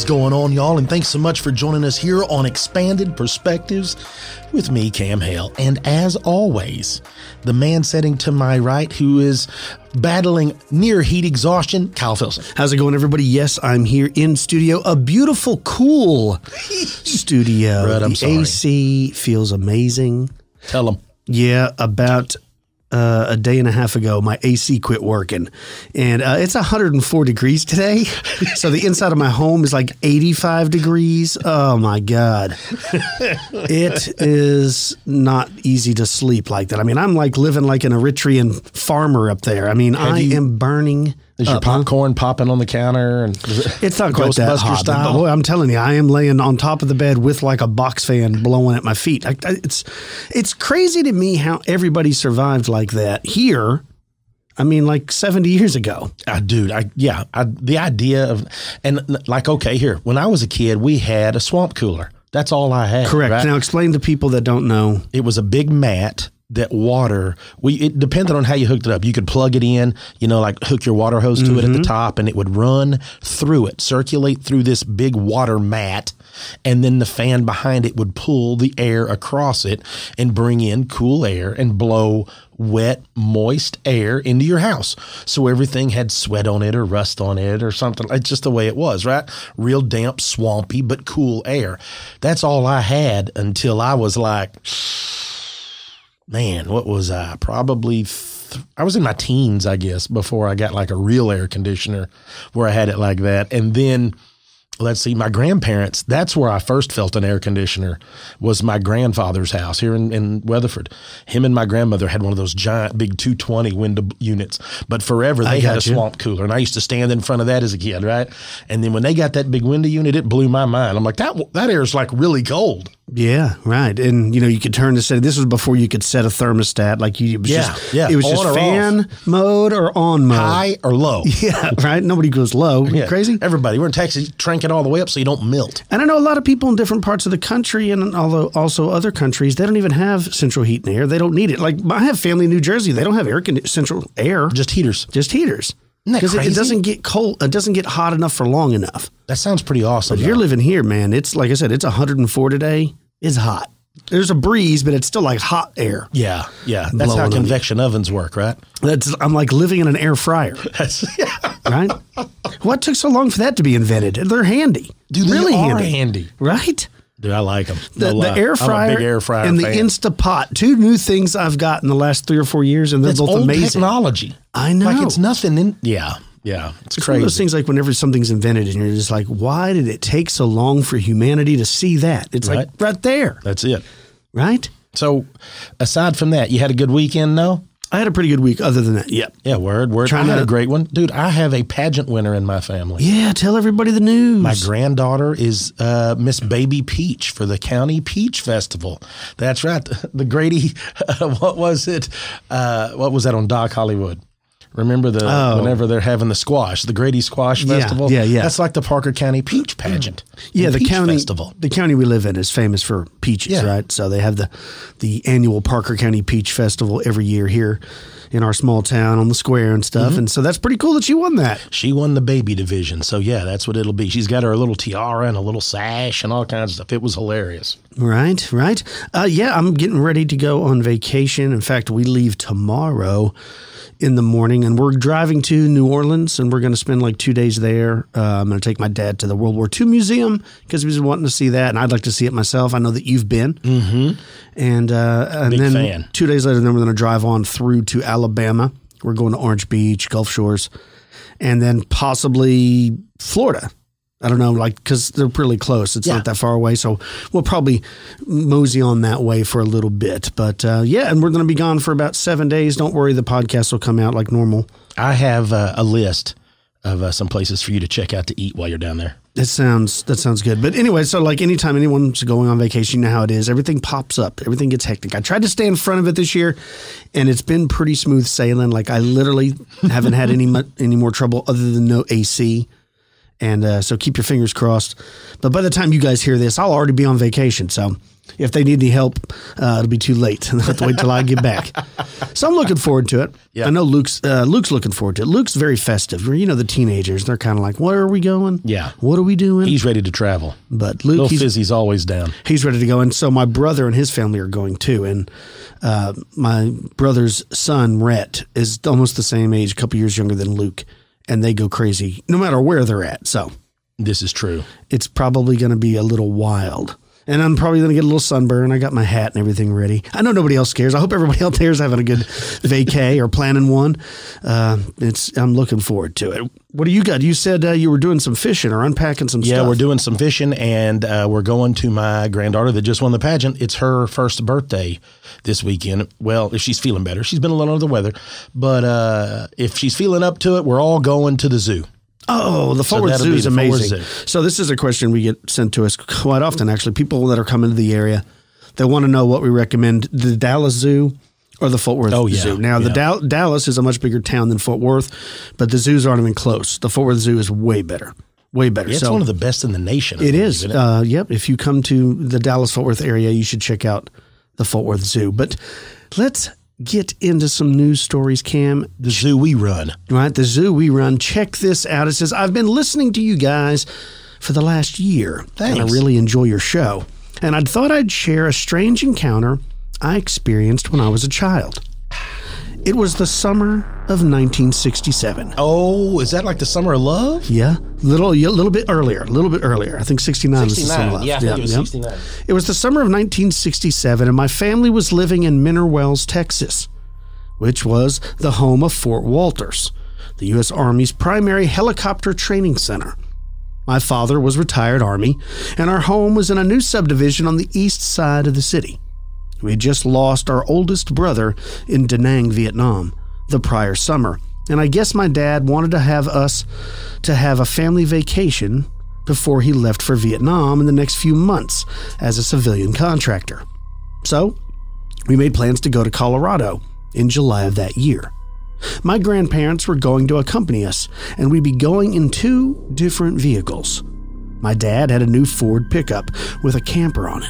going on, y'all? And thanks so much for joining us here on Expanded Perspectives with me, Cam Hale. And as always, the man sitting to my right who is battling near heat exhaustion, Kyle Filson. How's it going, everybody? Yes, I'm here in studio. A beautiful, cool studio. Brett, I'm sorry. AC feels amazing. Tell them. Yeah, about a day and a half ago, my AC quit working, and it's 104 degrees today. So the inside of my home is like 85 degrees. Oh my God. It is not easy to sleep like that. I mean, I'm like living like an Eritrean farmer up there. I mean, I am burning. Is your popcorn popping on the counter? And it's not quite that hot. Style? Boy, I'm telling you, I am laying on top of the bed with like a box fan blowing at my feet. It's crazy to me how everybody survived like that here. I mean, like 70 years ago. The idea of, and like, okay, here, when I was a kid, we had a swamp cooler. That's all I had. Correct. Right? Now explain to people that don't know. It was a big mat. That water, it depended on how you hooked it up. You could plug it in, like hook your water hose to it at the top, and it would run through it, circulate through this big water mat, and then the fan behind it would pull the air across it and bring in cool air and blow wet, moist air into your house. So everything had sweat on it or rust on it or something. It's just the way it was, right? Real damp, swampy, but cool air. That's all I had until I was like... Man, what was I? Probably, I was in my teens, I guess, before I got like a real air conditioner where I had it like that. And then, let's see, my grandparents, that's where I first felt an air conditioner, was my grandfather's house here in Weatherford. Him and my grandmother had one of those giant, big 220 window units. But forever, they had a swamp cooler. And I used to stand in front of that as a kid, right? And then when they got that big window unit, it blew my mind. I'm like, that air is like really cold. Yeah, right. And, you could turn to say, this was before you could set a thermostat. Like, it was just fan mode or on mode. High or low. Yeah, right. Nobody goes low. Yeah. Crazy? Everybody. We're in Texas. Crank it all the way up so you don't melt. And I know a lot of people in different parts of the country, and although also other countries, they don't even have central heat and air. They don't need it. Like, I have family in New Jersey. They don't have central air. Just heaters. Because it doesn't get cold. It doesn't get hot enough for long enough. That sounds pretty awesome. But if you're living here, man, it's like I said, it's 104 today. It's hot. There's a breeze, but it's still like hot air. Yeah. That's how convection ovens work, right? I'm like living in an air fryer. Right? What took so long for that to be invented? They're handy. Dude, really they are handy. Right? Dude, I like them. The air fryer, I'm a big air fryer and fan. the Instapot. Two new things I've got in the last 3 or 4 years, and they're both old amazing. Technology. I know. Like it's nothing in. Yeah. It's crazy. One of those things like whenever something's invented and you're just like, why did it take so long for humanity to see that? It's like right there. That's it. Right? So aside from that, you had a good weekend, though? I had a pretty good week other than that. Yep. Yeah, word. I had a great one. Dude, I have a pageant winner in my family. Yeah, tell everybody the news. My granddaughter is Miss Baby Peach for the County Peach Festival. That's right. The Grady, what was it? What was that on Dock Hollywood? Remember whenever they're having the squash, the Grady Squash Festival? Yeah. That's like the Parker County Peach Pageant. Yeah, the Peach county Festival. The county we live in is famous for peaches, right? So they have the annual Parker County Peach Festival every year here in our small town on the square and stuff. And so that's pretty cool that she won that. She won the baby division. So yeah, that's what it'll be. She's got her little tiara and a little sash and all kinds of stuff. It was hilarious. Right. Yeah, I'm getting ready to go on vacation. In fact, we leave tomorrow in the morning, and we're driving to New Orleans, and we're going to spend like 2 days there. I'm going to take my dad to the World War II Museum because he was wanting to see that, and I'd like to see it myself. I know that you've been. Mm-hmm. And then fan. 2 days later, then we're going to drive on through to Alabama. We're going to Orange Beach, Gulf Shores, and then possibly Florida. I don't know, like, because they're pretty close. It's not that far away. So we'll probably mosey on that way for a little bit. But and we're going to be gone for about 7 days. Don't worry, the podcast will come out like normal. I have a list of some places for you to check out to eat while you're down there. That sounds good. But anyway, so like anytime anyone's going on vacation, you know how it is. Everything pops up. Everything gets hectic. I tried to stay in front of it this year, and it's been pretty smooth sailing. Like I literally haven't had any more trouble other than no AC. And so keep your fingers crossed. But by the time you guys hear this, I'll already be on vacation. So if they need any help, it'll be too late. They'll have to wait till I get back. So I'm looking forward to it. Yeah. I know Luke's looking forward to it. Luke's very festive. You know, the teenagers, they're kind of like, where are we going? Yeah. What are we doing? He's ready to travel. But Luke, Little Fizzy's always down. He's ready to go. And so my brother and his family are going too. And my brother's son, Rhett, is almost the same age, a couple years younger than Luke. And they go crazy no matter where they're at. So this is true. It's probably going to be a little wild. And I'm probably going to get a little sunburn. I got my hat and everything ready. I know nobody else cares. I hope everybody out there is having a good vacay or planning one. I'm looking forward to it. What do you got? You said you were doing some fishing or unpacking some stuff. Yeah, we're doing some fishing, and we're going to my granddaughter that just won the pageant. It's her first birthday this weekend. Well, if she's feeling better. She's been a little under the weather. But if she's feeling up to it, we're all going to the zoo. Oh, the Fort Worth Zoo is amazing. So this is a question we get sent to us quite often, actually. People that are coming to the area, they want to know what we recommend, the Dallas Zoo or the Fort Worth Zoo. Now, the Dallas is a much bigger town than Fort Worth, but the zoos aren't even close. The Fort Worth Zoo is way better. Way better. Yeah, it's one of the best in the nation. It is. Yep. If you come to the Dallas-Fort Worth area, you should check out the Fort Worth Zoo. But let's get into some news stories, Cam. The zoo we run. Right, the zoo we run. Check this out. It says, I've been listening to you guys for the last year. Thanks. And I really enjoy your show. And I thought I'd share a strange encounter I experienced when I was a child. It was the summer of 1967. Oh, is that like the summer of love? Yeah, a little bit earlier. I think 69 was the summer of love. Yeah, I think it was 69. It was the summer of 1967, and my family was living in Mineral Wells, Texas, which was the home of Fort Walters, the U.S. Army's primary helicopter training center. My father was retired Army, and our home was in a new subdivision on the east side of the city. We had just lost our oldest brother in Da Nang, Vietnam, the prior summer, and I guess my dad wanted to have us to have a family vacation before he left for Vietnam in the next few months as a civilian contractor. So, we made plans to go to Colorado in July of that year. My grandparents were going to accompany us, and we'd be going in 2 different vehicles. My dad had a new Ford pickup with a camper on it.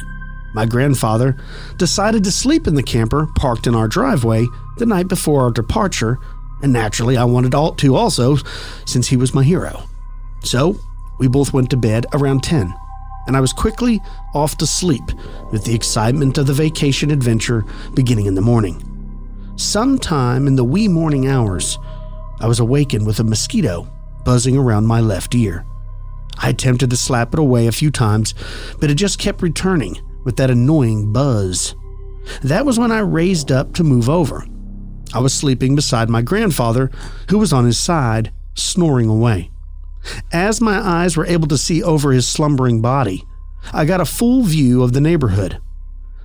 My grandfather decided to sleep in the camper parked in our driveway the night before our departure, and naturally I wanted to also, since he was my hero. So, we both went to bed around 10, and I was quickly off to sleep with the excitement of the vacation adventure beginning in the morning. Sometime in the wee morning hours, I was awakened with a mosquito buzzing around my left ear. I attempted to slap it away a few times, but it just kept returning with that annoying buzz. That was when I raised up to move over. I was sleeping beside my grandfather, who was on his side, snoring away. As my eyes were able to see over his slumbering body, I got a full view of the neighborhood.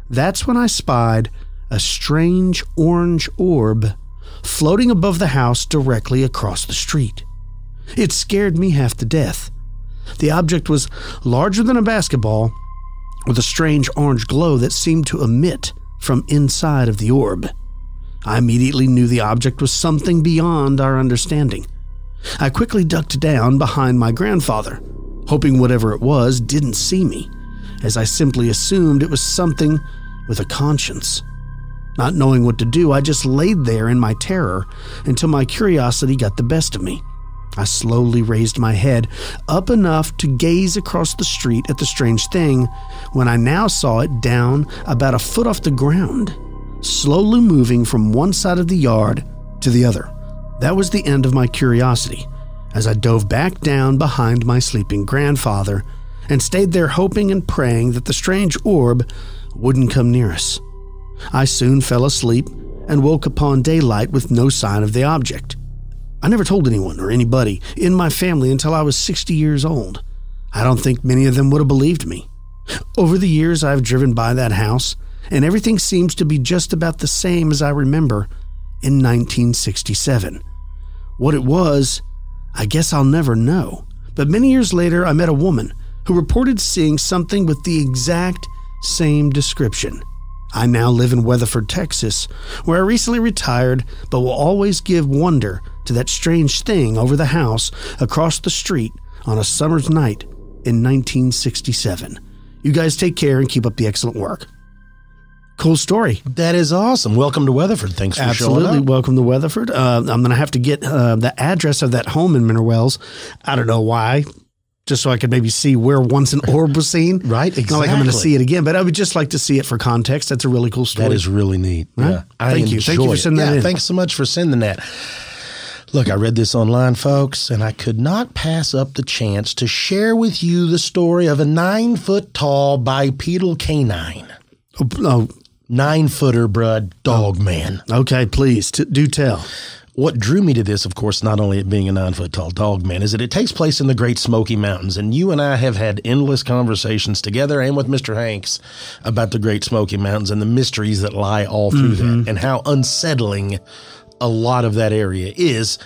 That's when I spied a strange orange orb floating above the house directly across the street. It scared me half to death. The object was larger than a basketball, with a strange orange glow that seemed to emit from inside of the orb. I immediately knew the object was something beyond our understanding. I quickly ducked down behind my grandfather, hoping whatever it was didn't see me, as I simply assumed it was something with a conscience. Not knowing what to do, I just laid there in my terror until my curiosity got the best of me. I slowly raised my head up enough to gaze across the street at the strange thing when I now saw it down about a foot off the ground, slowly moving from one side of the yard to the other. That was the end of my curiosity as I dove back down behind my sleeping grandfather and stayed there hoping and praying that the strange orb wouldn't come near us. I soon fell asleep and woke upon daylight with no sign of the object. I never told anyone or anybody in my family until I was 60 years old. I don't think many of them would have believed me. Over the years, I've driven by that house, and everything seems to be just about the same as I remember in 1967. What it was, I guess I'll never know. But many years later, I met a woman who reported seeing something with the exact same description. I now live in Weatherford, Texas, where I recently retired, but will always give wonder to that strange thing over the house across the street on a summer's night in 1967. You guys take care and keep up the excellent work. Cool story. That is awesome. Welcome to Weatherford. Thanks for showing Absolutely. up. Welcome to Weatherford. I'm going to have to get the address of that home in Mineral Wells. I don't know why, just so I could maybe see where once an orb was seen. Right, exactly. Not like I'm going to see it again, but I would just like to see it for context. That's a really cool story. That is really neat. Right? Yeah, Thank you. Thank you for sending that in. Thanks so much for sending that. Look, I read this online, folks, and I could not pass up the chance to share with you the story of a 9-foot-tall bipedal canine. Oh, 9-footer, bruh, Dogman. okay, please, do tell. What drew me to this, of course, not only it being a 9-foot-tall Dogman, is that it takes place in the Great Smokey Mountains. And you and I have had endless conversations together and with Mr. Hanks about the Great Smokey Mountains and the mysteries that lie all through that and how unsettling a lot of that area is.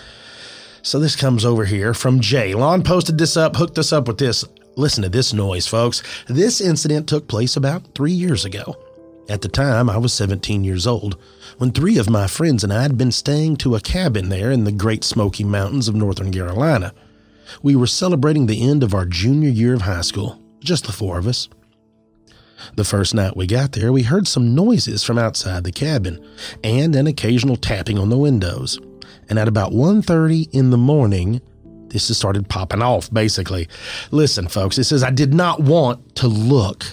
So this comes over here from Jay. Lon posted this up, hooked us up with this. Listen to this noise, folks. This incident took place about 3 years ago. At the time, I was 17 years old, when 3 of my friends and I had been staying to a cabin there in the Great Smokey Mountains of Northern Carolina. We were celebrating the end of our junior year of high school, just the 4 of us. The first night we got there, we heard some noises from outside the cabin and an occasional tapping on the windows. And at about 1:30 in the morning, this has started popping off, basically. Listen, folks, it says, I did not want to look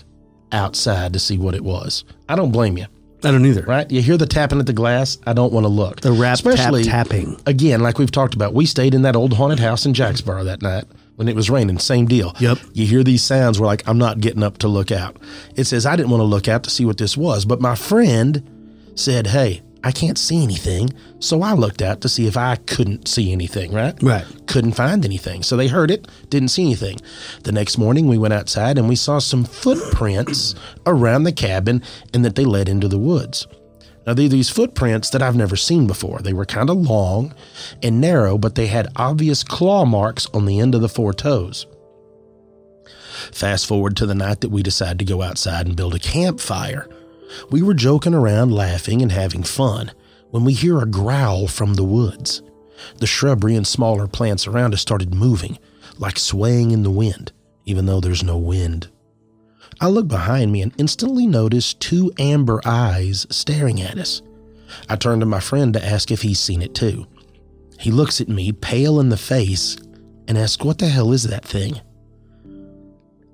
outside to see what it was. I don't blame you. I don't either. Right? You hear the tapping at the glass. I don't want to look. The rap Especially, tapping. Again, like we've talked about, we stayed in that old haunted house in Jacksboro that night when it was raining. Same deal. Yep. You hear these sounds. We're like, I'm not getting up to look out. It says, I didn't want to look out to see what this was. But my friend said, hey, I can't see anything. So I looked out to see if I couldn't see anything, right? Right. Couldn't find anything. So they heard it, didn't see anything. The next morning we went outside and we saw some footprints around the cabin and that they led into the woods. Now, they're these footprints that I've never seen before. They were kind of long and narrow, but they had obvious claw marks on the end of the 4 toes. Fast forward to the night that we decided to go outside and build a campfire. We were joking around, laughing and having fun when we hear a growl from the woods. The shrubbery and smaller plants around us started moving, like swaying in the wind, even though there's no wind. I looked behind me and instantly noticed 2 amber eyes staring at us. I turned to my friend to ask if he's seen it too. He looks at me, pale in the face, and asks, what the hell is that thing?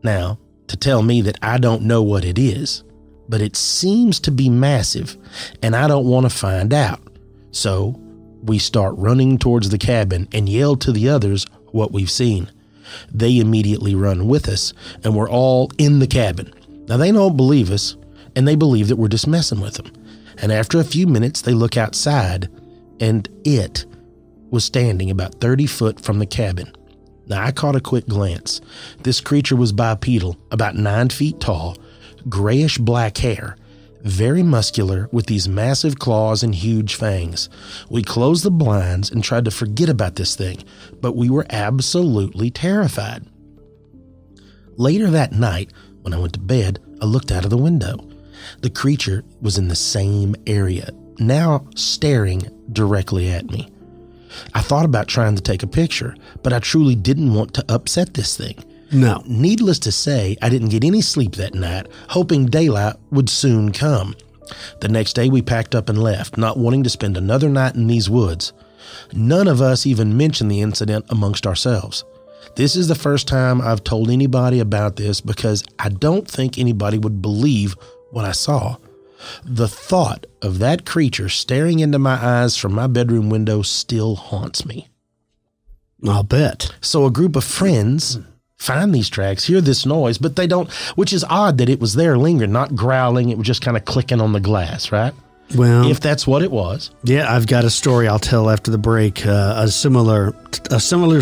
Now, to tell me that I don't know what it is, but it seems to be massive, and I don't want to find out. So we start running towards the cabin and yell to the others what we've seen. They immediately run with us, and we're all in the cabin. Now, they don't believe us, and they believe that we're just messing with them. And after a few minutes, they look outside, and it was standing about 30 foot from the cabin. Now, I caught a quick glance. This creature was bipedal, about 9 feet tall, grayish black hair, very muscular with these massive claws and huge fangs. We closed the blinds and tried to forget about this thing, but we were absolutely terrified. Later that night, when I went to bed, I looked out of the window. The creature was in the same area, now staring directly at me. I thought about trying to take a picture, but I truly didn't want to upset this thing. No. Needless to say, I didn't get any sleep that night, hoping daylight would soon come. The next day we packed up and left, not wanting to spend another night in these woods. None of us even mentioned the incident amongst ourselves. This is the first time I've told anybody about this because I don't think anybody would believe what I saw. The thought of that creature staring into my eyes from my bedroom window still haunts me. I'll bet. So a group of friends find these tracks, hear this noise, but they don't, which is odd that it was there lingering, not growling. It was just kind of clicking on the glass, right? Well, if that's what it was. Yeah, I've got a story I'll tell after the break. A similar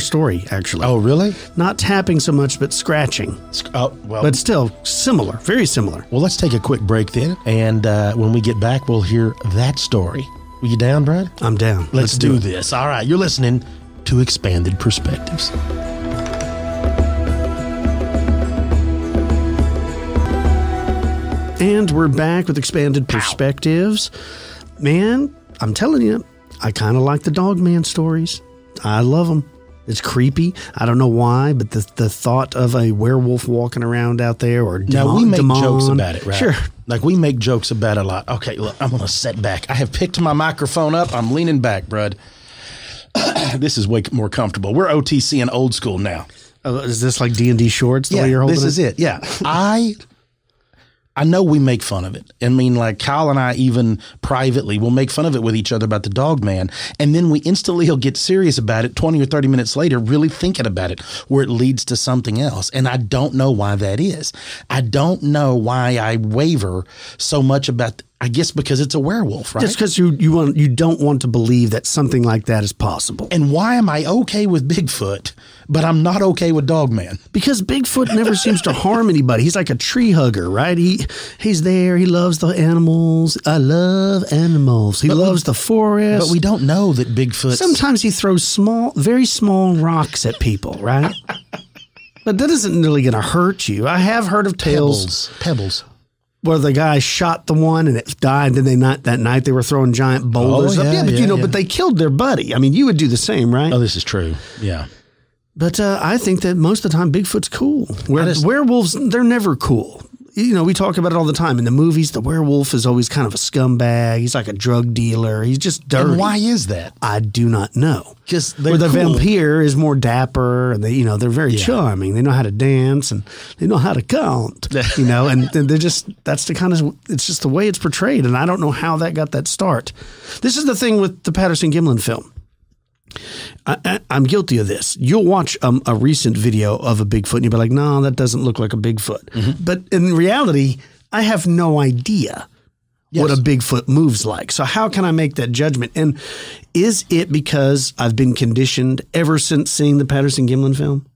story, actually. Oh, really? Not tapping so much, but scratching. Oh, well. But still similar, very similar. Well, let's take a quick break then. And when we get back, we'll hear that story. Are you down, Brad? I'm down. Let's do this. All right. You're listening to Expanded Perspectives. And we're back with Expanded Perspectives. Man, I'm telling you, I kind of like the Dogman stories. I love them. It's creepy. I don't know why, but the thought of a werewolf walking around out there or now we make jokes about it, right? Sure. Like we make jokes about it a lot. Okay, look, I'm going to set back. I have picked my microphone up. I'm leaning back, Brud. This is way more comfortable. We're OTC and old school now. Is this like D&D shorts the way you're holding this is it. Yeah. I know we make fun of it. I mean, like Kyle and I even privately will make fun of it with each other about the Dogman. And then we instantly will get serious about it 20 or 30 minutes later, really thinking about it, where it leads to something else. And I don't know why that is. I don't know why I waver so much about I guess because it's a werewolf, right? Just because you don't want to believe that something like that is possible. And why am I okay with Bigfoot, but I'm not okay with Dogman? Because Bigfoot never seems to harm anybody. He's like a tree hugger, right? He's there. He loves the animals. I love animals. He loves the forest. But we don't know that Bigfoot. Sometimes he throws very small rocks at people, right? But that isn't really going to hurt you. I have heard of tales. Pebbles. Where the guy shot the one and it died. Then that night they were throwing giant boulders. But they killed their buddy. I mean, you would do the same, right? Oh, this is true. Yeah. But I think that most of the time Bigfoot's cool. Werewolves, they're never cool. You know, we talk about it all the time. In the movies, the werewolf is always kind of a scumbag. He's like a drug dealer. He's just dirty. And why is that? I do not know. Where the vampire is more dapper, and they're very charming. They know how to dance and they know how to count. And they're just it's just the way it's portrayed. And I don't know how that got that start. This is the thing with the Patterson-Gimlin film. I'm guilty of this. You'll watch a recent video of a Bigfoot and you'll be like, no, that doesn't look like a Bigfoot. Mm-hmm. But in reality, I have no idea what a Bigfoot moves like. So how can I make that judgment? And is it because I've been conditioned ever since seeing the Patterson-Gimlin film?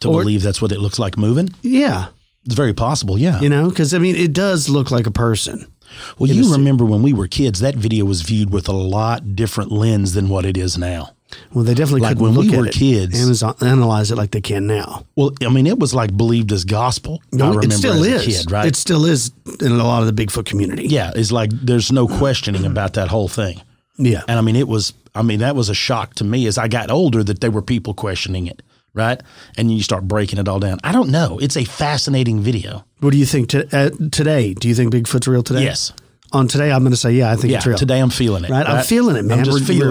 To believe that's what it looks like moving? Yeah. It's very possible, yeah. Because, it does look like a person. Well, you remember when we were kids, that video was viewed with a lot different lens than what it is now. Well, they definitely like couldn't when look we at were it, kids, analyze it like they can now. Well, it was like believed as gospel. No, I remember it still as is. a kid, right? It still is in a lot of the Bigfoot community. Yeah, it's like there's no questioning about that whole thing. Yeah, and that was a shock to me as I got older that there were people questioning it. Right? And you start breaking it all down. I don't know. It's a fascinating video. What do you think today? Do you think Bigfoot's real today? Yes. On today, I'm going to say, yeah, I think it's real. Today I'm feeling it. Right? I'm feeling it, man.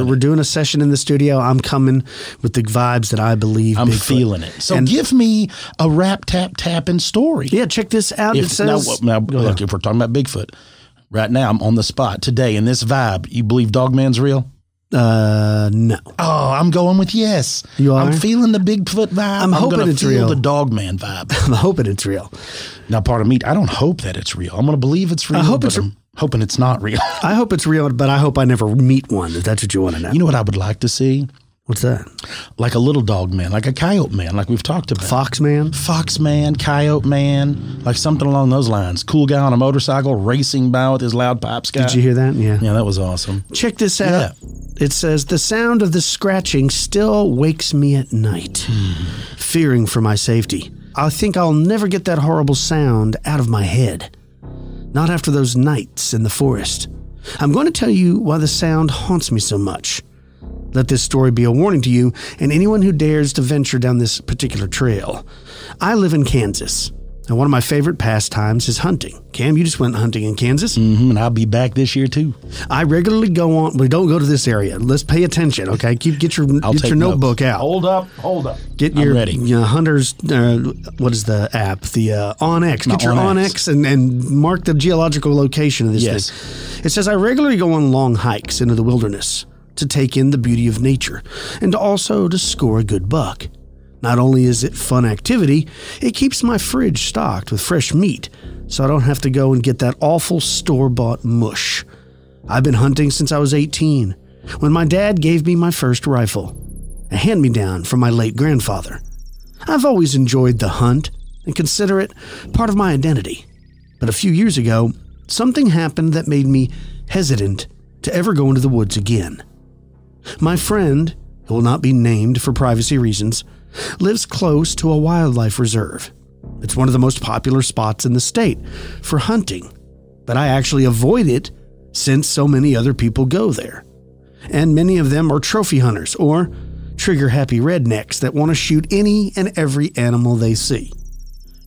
We're doing a session in the studio. I'm coming with the vibes that I believe I'm Bigfoot. Feeling it. So give me a rap, tapping story. Yeah, check this out. It says... Now, look, if we're talking about Bigfoot, right now I'm on the spot. Today, in this vibe, you believe Dogman's real? No. Oh, I'm going with yes. You are? I'm feeling the Bigfoot vibe. I'm hoping it's real. The Dogman vibe. I'm hoping it's real. Now, part of me, I don't hope that it's real. I'm going to believe it's real. I'm hoping it's not real. I hope it's real, but I hope I never meet one, if that's what you want to know. You know what I would like to see? What's that? Like a little dog man, like a coyote man, like we've talked about. Fox man? Fox man, coyote man, like something along those lines. Cool guy on a motorcycle racing by with his loud pipes guy. Did you hear that? Yeah. Yeah, that was awesome. Check this out. Yeah. It says, the sound of the scratching still wakes me at night, fearing for my safety. I think I'll never get that horrible sound out of my head. Not after those nights in the forest. I'm going to tell you why the sound haunts me so much. Let this story be a warning to you and anyone who dares to venture down this particular trail. I live in Kansas, and one of my favorite pastimes is hunting. Cam, you just went hunting in Kansas? Mm-hmm, and I'll be back this year, too. I regularly go on. We don't go to this area. Let's pay attention, okay? Get your notebook out. Hold up. Get I'm ready. Hunter's, what is the app? The OnX. Get your OnX and mark the geological location of this thing. It says, I regularly go on long hikes into the wilderness to take in the beauty of nature and also to score a good buck. Not only is it fun activity, it keeps my fridge stocked with fresh meat so I don't have to go and get that awful store-bought mush. I've been hunting since I was 18 when my dad gave me my first rifle, a hand-me-down from my late grandfather. I've always enjoyed the hunt and consider it part of my identity. But a few years ago, something happened that made me hesitant to ever go into the woods again. My friend, who will not be named for privacy reasons, lives close to a wildlife reserve. It's one of the most popular spots in the state for hunting, but I actually avoid it since so many other people go there. And many of them are trophy hunters or trigger-happy rednecks that want to shoot any and every animal they see.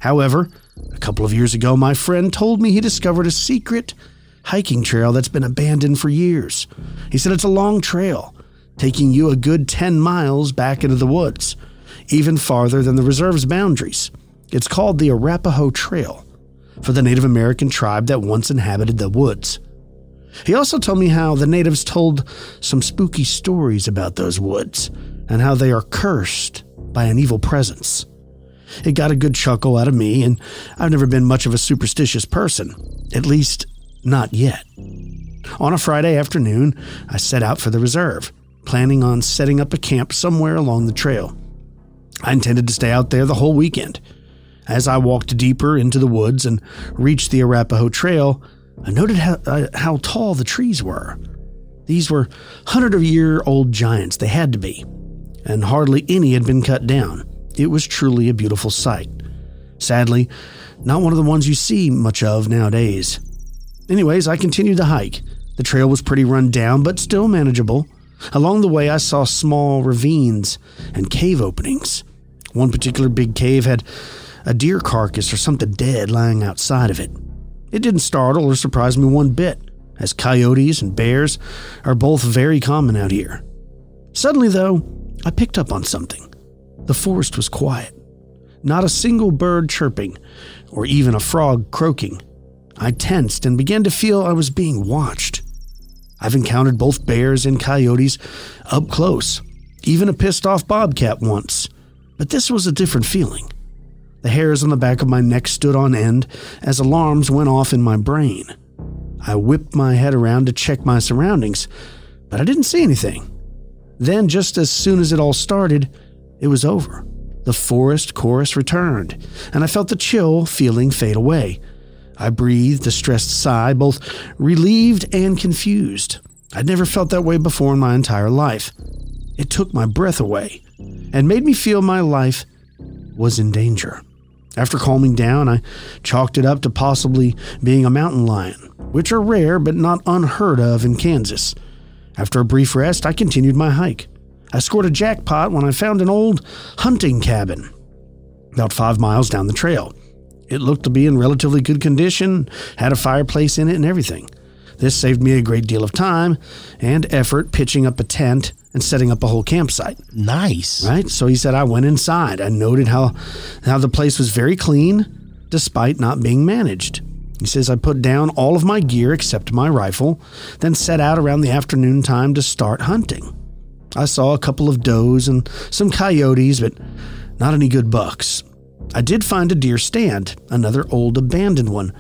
However, a couple of years ago, my friend told me he discovered a secret hiking trail that's been abandoned for years. He said it's a long trail, taking you a good 10 miles back into the woods, even farther than the reserve's boundaries. It's called the Arapaho Trail, for the Native American tribe that once inhabited the woods. He also told me how the natives told some spooky stories about those woods and how they are cursed by an evil presence. It got a good chuckle out of me, and I've never been much of a superstitious person, at least not yet. On a Friday afternoon, I set out for the reserve, planning on setting up a camp somewhere along the trail. I intended to stay out there the whole weekend. As I walked deeper into the woods and reached the Arapaho Trail, I noted how tall the trees were. These were 100-year-old giants, they had to be, and hardly any had been cut down. It was truly a beautiful sight. Sadly, not one of the ones you see much of nowadays. Anyways, I continued the hike. The trail was pretty run down, but still manageable. Along the way, I saw small ravines and cave openings. One particular big cave had a deer carcass or something dead lying outside of it. It didn't startle or surprise me one bit, as coyotes and bears are both very common out here. Suddenly, though, I picked up on something. The forest was quiet. Not a single bird chirping, or even a frog croaking. I tensed and began to feel I was being watched. I've encountered both bears and coyotes up close, even a pissed-off bobcat once, but this was a different feeling. The hairs on the back of my neck stood on end as alarms went off in my brain. I whipped my head around to check my surroundings, but I didn't see anything. Then, just as soon as it all started, it was over. The forest chorus returned, and I felt the chill feeling fade away. I breathed a stressed sigh, both relieved and confused. I'd never felt that way before in my entire life. It took my breath away and made me feel my life was in danger. After calming down, I chalked it up to possibly being a mountain lion, which are rare but not unheard of in Kansas. After a brief rest, I continued my hike. I scored a jackpot when I found an old hunting cabin about 5 miles down the trail. It looked to be in relatively good condition, had a fireplace in it and everything. This saved me a great deal of time and effort pitching up a tent and setting up a whole campsite. Nice. Right? So he said I went inside. I noted how the place was very clean despite not being managed. He says I put down all of my gear except my rifle, then set out around the afternoon time to start hunting. I saw a couple of does and some coyotes, but not any good bucks. I did find a deer stand, another old abandoned one,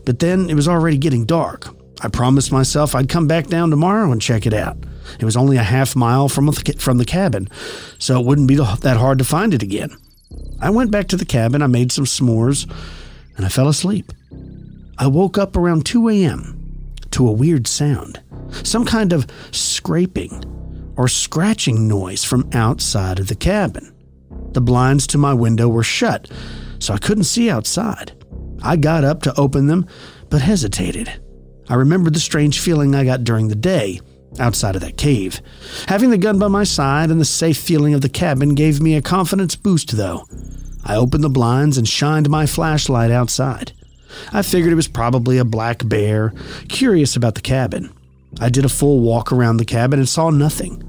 but then it was already getting dark. I promised myself I'd come back down tomorrow and check it out. It was only a half mile from the cabin, so it wouldn't be that hard to find it again. I went back to the cabin, I made some s'mores, and I fell asleep. I woke up around 2 a.m. to a weird sound, some kind of scraping or scratching noise from outside of the cabin. The blinds to my window were shut, so I couldn't see outside. I got up to open them, but hesitated. I remembered the strange feeling I got during the day, outside of that cave. Having the gun by my side and the safe feeling of the cabin gave me a confidence boost, though. I opened the blinds and shined my flashlight outside. I figured it was probably a black bear, curious about the cabin. I did a full walk around the cabin and saw nothing.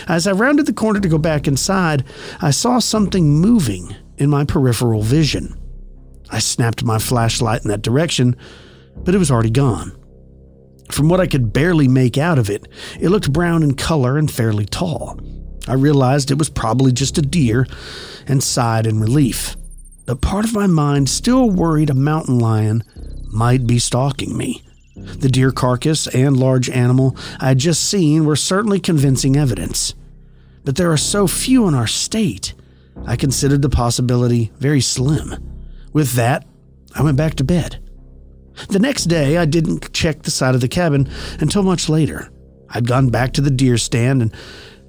As I rounded the corner to go back inside, I saw something moving in my peripheral vision. I snapped my flashlight in that direction, but it was already gone. From what I could barely make out of it, it looked brown in color and fairly tall. I realized it was probably just a deer and sighed in relief. But part of my mind still worried a mountain lion might be stalking me. The deer carcass and large animal I had just seen were certainly convincing evidence. But there are so few in our state, I considered the possibility very slim. With that, I went back to bed. The next day, I didn't check the side of the cabin until much later. I'd gone back to the deer stand and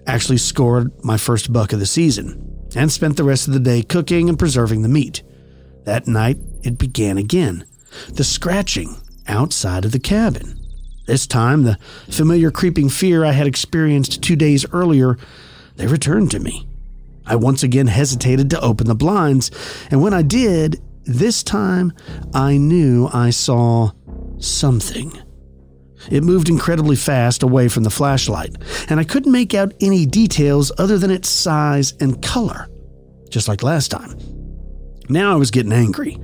actually scored my first buck of the season, and spent the rest of the day cooking and preserving the meat. That night, it began again. The scratching outside of the cabin. This time, the familiar creeping fear I had experienced 2 days earlier they returned to me. I once again hesitated to open the blinds, and when I did, this time I knew I saw something. It moved incredibly fast away from the flashlight, and I couldn't make out any details other than its size and color, just like last time. Now I was getting angry.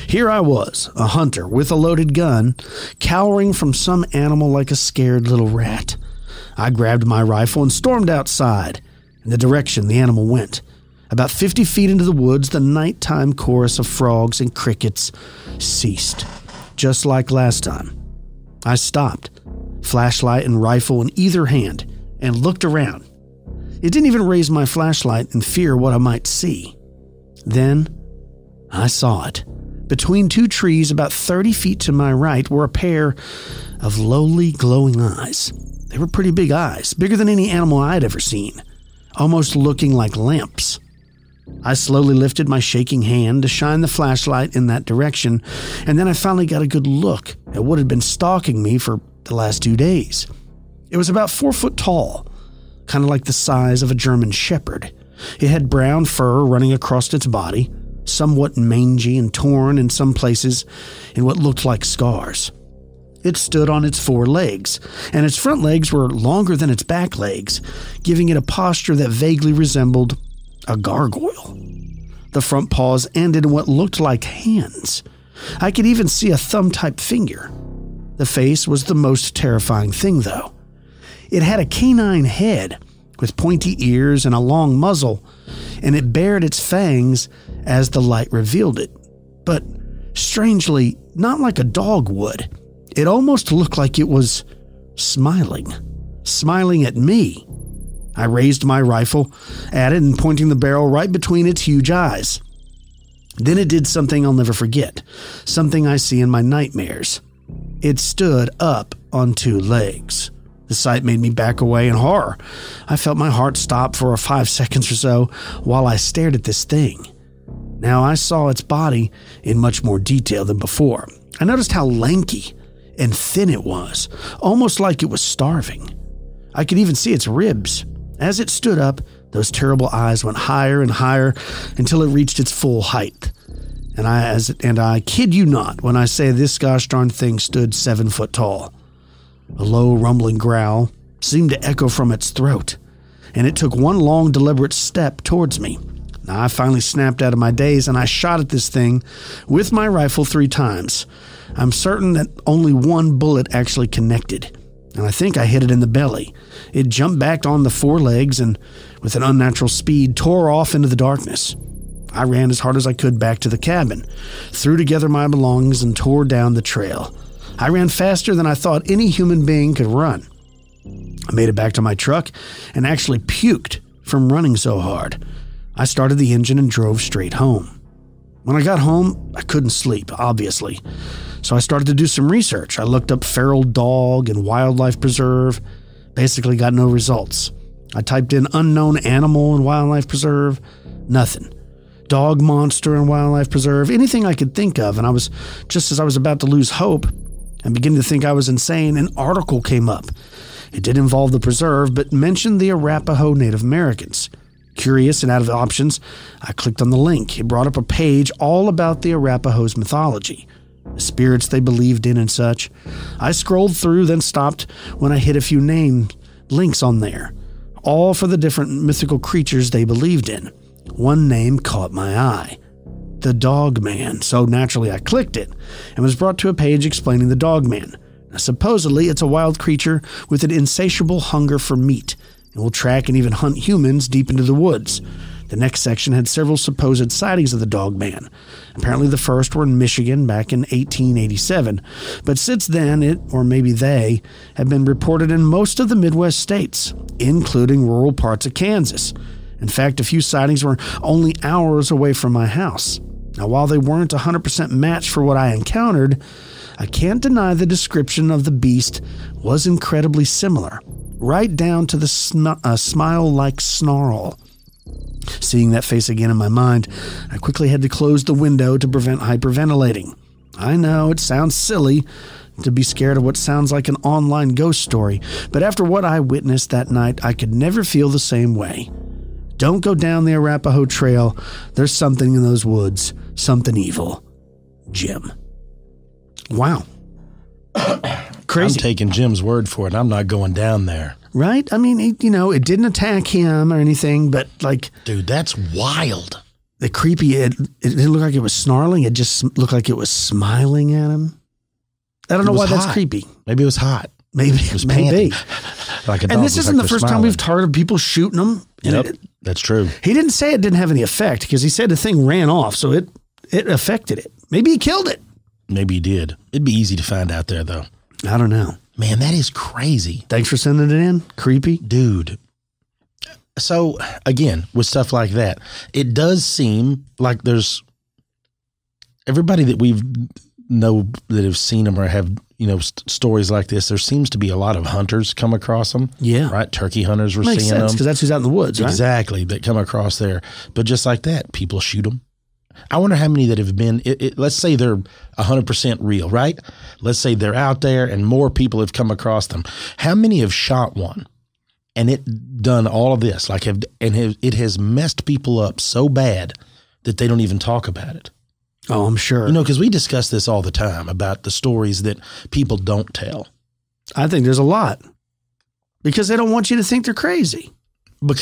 Here I was, a hunter with a loaded gun, cowering from some animal like a scared little rat. I grabbed my rifle and stormed outside, in the direction the animal went. About 50 feet into the woods, the nighttime chorus of frogs and crickets ceased, just like last time. I stopped, flashlight and rifle in either hand, and looked around. It didn't even raise my flashlight in fear what I might see. Then, I saw it. Between two trees about 30 feet to my right were a pair of lowly glowing eyes. They were pretty big eyes, bigger than any animal I'd ever seen, almost looking like lamps. I slowly lifted my shaking hand to shine the flashlight in that direction, and then I finally got a good look at what had been stalking me for the last 2 days. It was about 4 foot tall, kind of like the size of a German shepherd. It had brown fur running across its body, somewhat mangy and torn in some places in what looked like scars. It stood on its 4 legs, and its front legs were longer than its back legs, giving it a posture that vaguely resembled a gargoyle. The front paws ended in what looked like hands. I could even see a thumb-type finger. The face was the most terrifying thing, though. It had a canine head with pointy ears and a long muzzle, and it bared its fangs as the light revealed it. But strangely, not like a dog would. It almost looked like it was smiling at me. I raised my rifle at it and pointing the barrel right between its huge eyes. Then it did something I'll never forget, something I see in my nightmares. It stood up on 2 legs. The sight made me back away in horror. I felt my heart stop for 5 seconds or so while I stared at this thing. Now I saw its body in much more detail than before. I noticed how lanky and thin it was, almost like it was starving. I could even see its ribs. As it stood up, those terrible eyes went higher and higher until it reached its full height. And I kid you not when I say this gosh darn thing stood 7 foot tall. A low rumbling growl seemed to echo from its throat, and it took one long deliberate step towards me. Now I finally snapped out of my daze and I shot at this thing with my rifle 3 times. I'm certain that only one bullet actually connected, and I think I hit it in the belly. It jumped back on the 4 legs and, with an unnatural speed, tore off into the darkness. I ran as hard as I could back to the cabin, threw together my belongings, and tore down the trail. I ran faster than I thought any human being could run. I made it back to my truck and actually puked from running so hard. I started the engine and drove straight home. When I got home, I couldn't sleep, obviously. So I started to do some research. I looked up feral dog and wildlife preserve. Basically got no results. I typed in unknown animal and wildlife preserve. Nothing. Dog monster and wildlife preserve. Anything I could think of. And just as I was about to lose hope and begin to think I was insane, an article came up. It did involve the preserve, but mentioned the Arapaho Native Americans. Curious and out of options, I clicked on the link. It brought up a page all about the Arapaho's mythology, the spirits they believed in and such. I scrolled through, then stopped when I hit a few links on there, all for the different mythical creatures they believed in. One name caught my eye, the Dogman, so naturally I clicked it and was brought to a page explaining the Dogman. Now, supposedly, it's a wild creature with an insatiable hunger for meat and will track and even hunt humans deep into the woods. The next section had several supposed sightings of the Dogman. Apparently the first were in Michigan back in 1887, but since then it, or maybe they, have been reported in most of the Midwest states, including rural parts of Kansas. In fact, a few sightings were only hours away from my house. Now, while they weren't 100% matched for what I encountered, I can't deny the description of the beast was incredibly similar, right down to the smile-like snarl. Seeing that face again in my mind, I quickly had to close the window to prevent hyperventilating. I know it sounds silly, to be scared of what sounds like an online ghost story, but after what I witnessed that night, I could never feel the same way. Don't go down the Arapahoe Trail. There's something in those woods, something evil. Jim. Wow. Crazy. I'm taking Jim's word for it. I'm not going down there. Right? I mean, it didn't attack him or anything, but like... Dude, that's wild. The creepy, it didn't look like it was snarling. It just looked like it was smiling at him. I don't know why that's creepy. Maybe it was hot. Maybe it was maybe. Like a dog. And this isn't the first time we've heard of people shooting them. Yep, that's true. He didn't say it didn't have any effect because he said the thing ran off, so it affected it. Maybe he killed it. Maybe he did. It'd be easy to find out there, though. I don't know. Man, that is crazy. Thanks for sending it in. Creepy. Dude. So, again, with stuff like that, it does seem like there's everybody that we've know that have seen them or have, stories like this, there seems to be a lot of hunters come across them. Yeah. Right? Turkey hunters were Makes seeing sense, them. because that's who's out in the woods, right? Exactly. That come across there. But just like that, people shoot them. I wonder how many that have been, let's say they're 100% real, right? Let's say they're out there and more people have come across them. How many have shot one and it done all of this? It has messed people up so bad that they don't even talk about it. Oh, I'm sure. Because we discuss this all the time about the stories that people don't tell. I think there's a lot because they don't want you to think they're crazy. But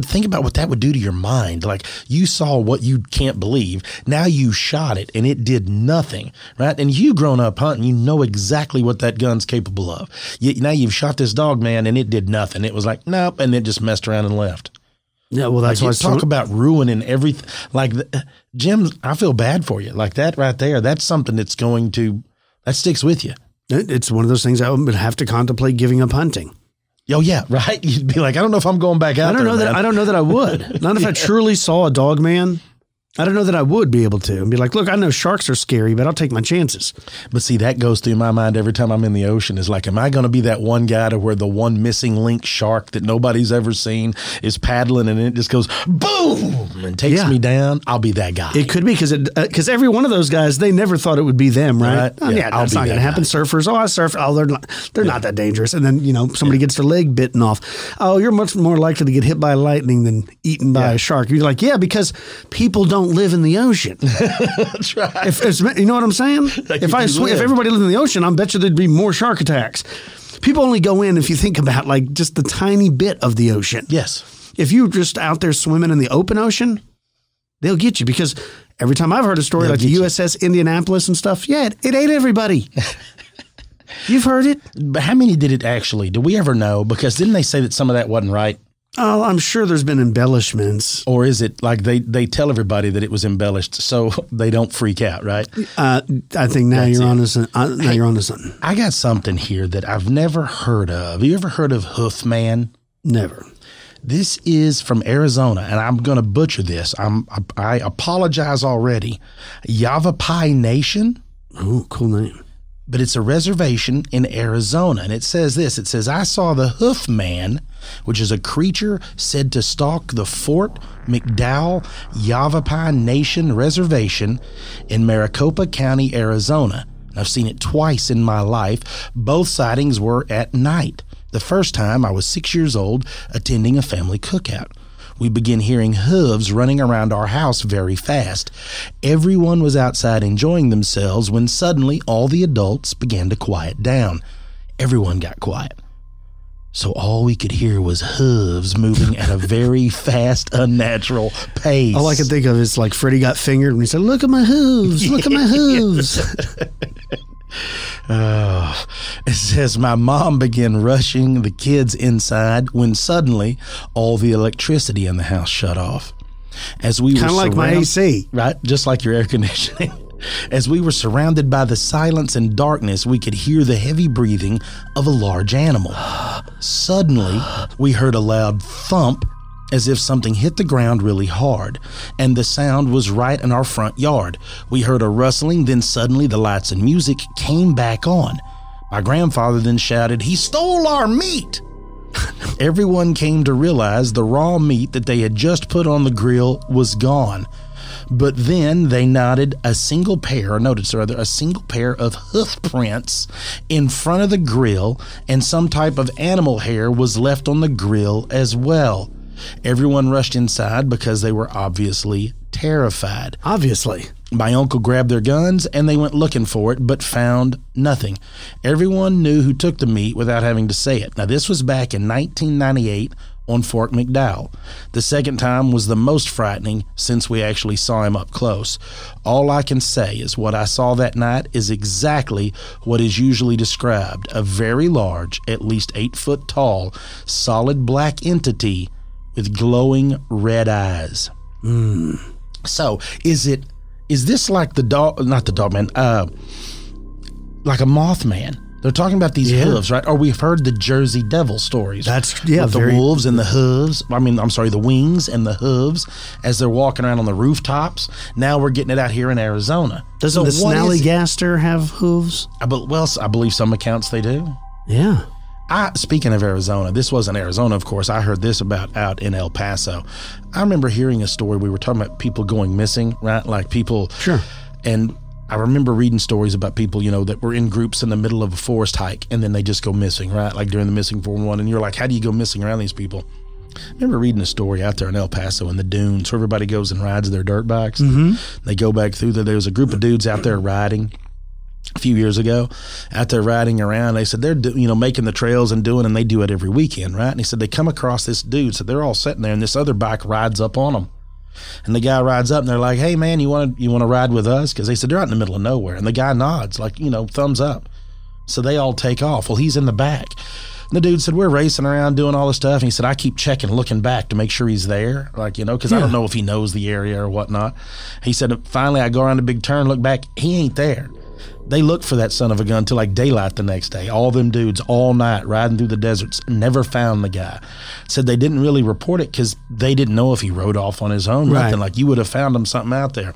think about what that would do to your mind. Like, you saw what you can't believe. Now you shot it and it did nothing, right? And you grown up hunting, you know exactly what that gun's capable of. Now you've shot this Dogman and it did nothing. It was like, nope, and it just messed around and left. Yeah, well, that's why I talk about ruining everything. Like, Jim, I feel bad for you. Like that right there, that's something that sticks with you. It's one of those things I would have to contemplate giving up hunting. Oh yeah, right. You'd be like, I don't know if I'm going back out. I don't know that I would. Not if I truly saw a Dogman. I don't know that I would be able to and be like, look, I know sharks are scary, but I'll take my chances. But see, that goes through my mind every time I'm in the ocean is like, am I going to be that one guy to where the one missing link shark that nobody's ever seen is paddling and it just goes boom and takes me down? I'll be that guy. It could be because every one of those guys, they never thought it would be them, right? Oh, yeah, that's not going to happen. Surfers, I surf. Oh, they're not that dangerous. And then, somebody gets their leg bitten off. Oh, you're much more likely to get hit by lightning than eaten by a shark. You're like, yeah, because people don't live in the ocean. That's right. You know what I'm saying? If everybody lived in the ocean, I bet you there'd be more shark attacks. People only go in if you think about like just the tiny bit of the ocean. Yes. If you're just out there swimming in the open ocean, they'll get you because every time I've heard a story like the USS Indianapolis and stuff, it ate everybody. You've heard it. But how many did it actually? Do we ever know? Because didn't they say that some of that wasn't right? Oh, I'm sure there's been embellishments. Or is it like they tell everybody that it was embellished so they don't freak out, right? I think now you're onto something. I got something here that I've never heard of. You ever heard of Hoof Man? Never. This is from Arizona, and I'm going to butcher this. I apologize already. Yavapai Nation. Oh, cool name. But it's a reservation in Arizona, and it says this. It says, I saw the Hoof Man, which is a creature said to stalk the Fort McDowell Yavapai Nation Reservation in Maricopa County, Arizona. I've seen it twice in my life. Both sightings were at night. The first time I was 6 years old attending a family cookout. We began hearing hooves running around our house very fast. Everyone was outside enjoying themselves when suddenly all the adults began to quiet down. Everyone got quiet. So all we could hear was hooves moving at a very fast, unnatural pace. All I can think of is like Freddie got fingered when he said, look at my hooves, look at my hooves. It says, my mom began rushing the kids inside when suddenly all the electricity in the house shut off. As we kind of like my AC. Right, just like your air conditioning. As we were surrounded by the silence and darkness, we could hear the heavy breathing of a large animal. Suddenly, we heard a loud thump as if something hit the ground really hard, and the sound was right in our front yard. We heard a rustling, then suddenly the lights and music came back on. My grandfather then shouted, "He stole our meat!" Everyone came to realize the raw meat that they had just put on the grill was gone. But then they noted a single pair of hoof prints in front of the grill, and some type of animal hair was left on the grill as well. Everyone rushed inside because they were obviously terrified. Obviously. My uncle grabbed their guns and they went looking for it, but found nothing. Everyone knew who took the meat without having to say it. Now, this was back in 1998 on Fort McDowell. The second time was the most frightening since we actually saw him up close. All I can say is what I saw that night is exactly what is usually described: a very large, at least 8 foot tall, solid black entity with glowing red eyes. So is this like the dog, not the Dogman, like a Mothman? They're talking about these hooves, right? Or we've heard the Jersey Devil stories. With the wolves and the hooves. The wings and the hooves as they're walking around on the rooftops. Now we're getting it out here in Arizona. Doesn't the Snallygaster have hooves? I believe some accounts they do. Yeah. Speaking of Arizona, this wasn't Arizona, of course. I heard this about out in El Paso. I remember hearing a story. We were talking about people going missing, right? Like people. Sure. And I remember reading stories about people, that were in groups in the middle of a forest hike and then they just go missing, right? Like during the missing 411. And you're like, how do you go missing around these people? I remember reading a story out there in El Paso in the dunes where everybody goes and rides their dirt bikes. Mm-hmm. They go back through there. There was a group of dudes out there riding a few years ago, out there riding around. They said they're making the trails and they do it every weekend, right? And he said they come across this dude. So they're all sitting there and this other bike rides up on them. And the guy rides up and they're like, hey man, you want to ride with us? Because they said they're out in the middle of nowhere. And the guy nods like, thumbs up. So they all take off. Well, he's in the back. And the dude said, we're racing around doing all this stuff. And he said, I keep looking back to make sure he's there. Like, because I don't know if he knows the area or whatnot. He said, finally I go around a big turn, look back, he ain't there. They looked for that son of a gun till like daylight the next day. All them dudes all night riding through the deserts, never found the guy. Said they didn't really report it because they didn't know if he rode off on his own. Right. Nothing. Like you would have found him something out there.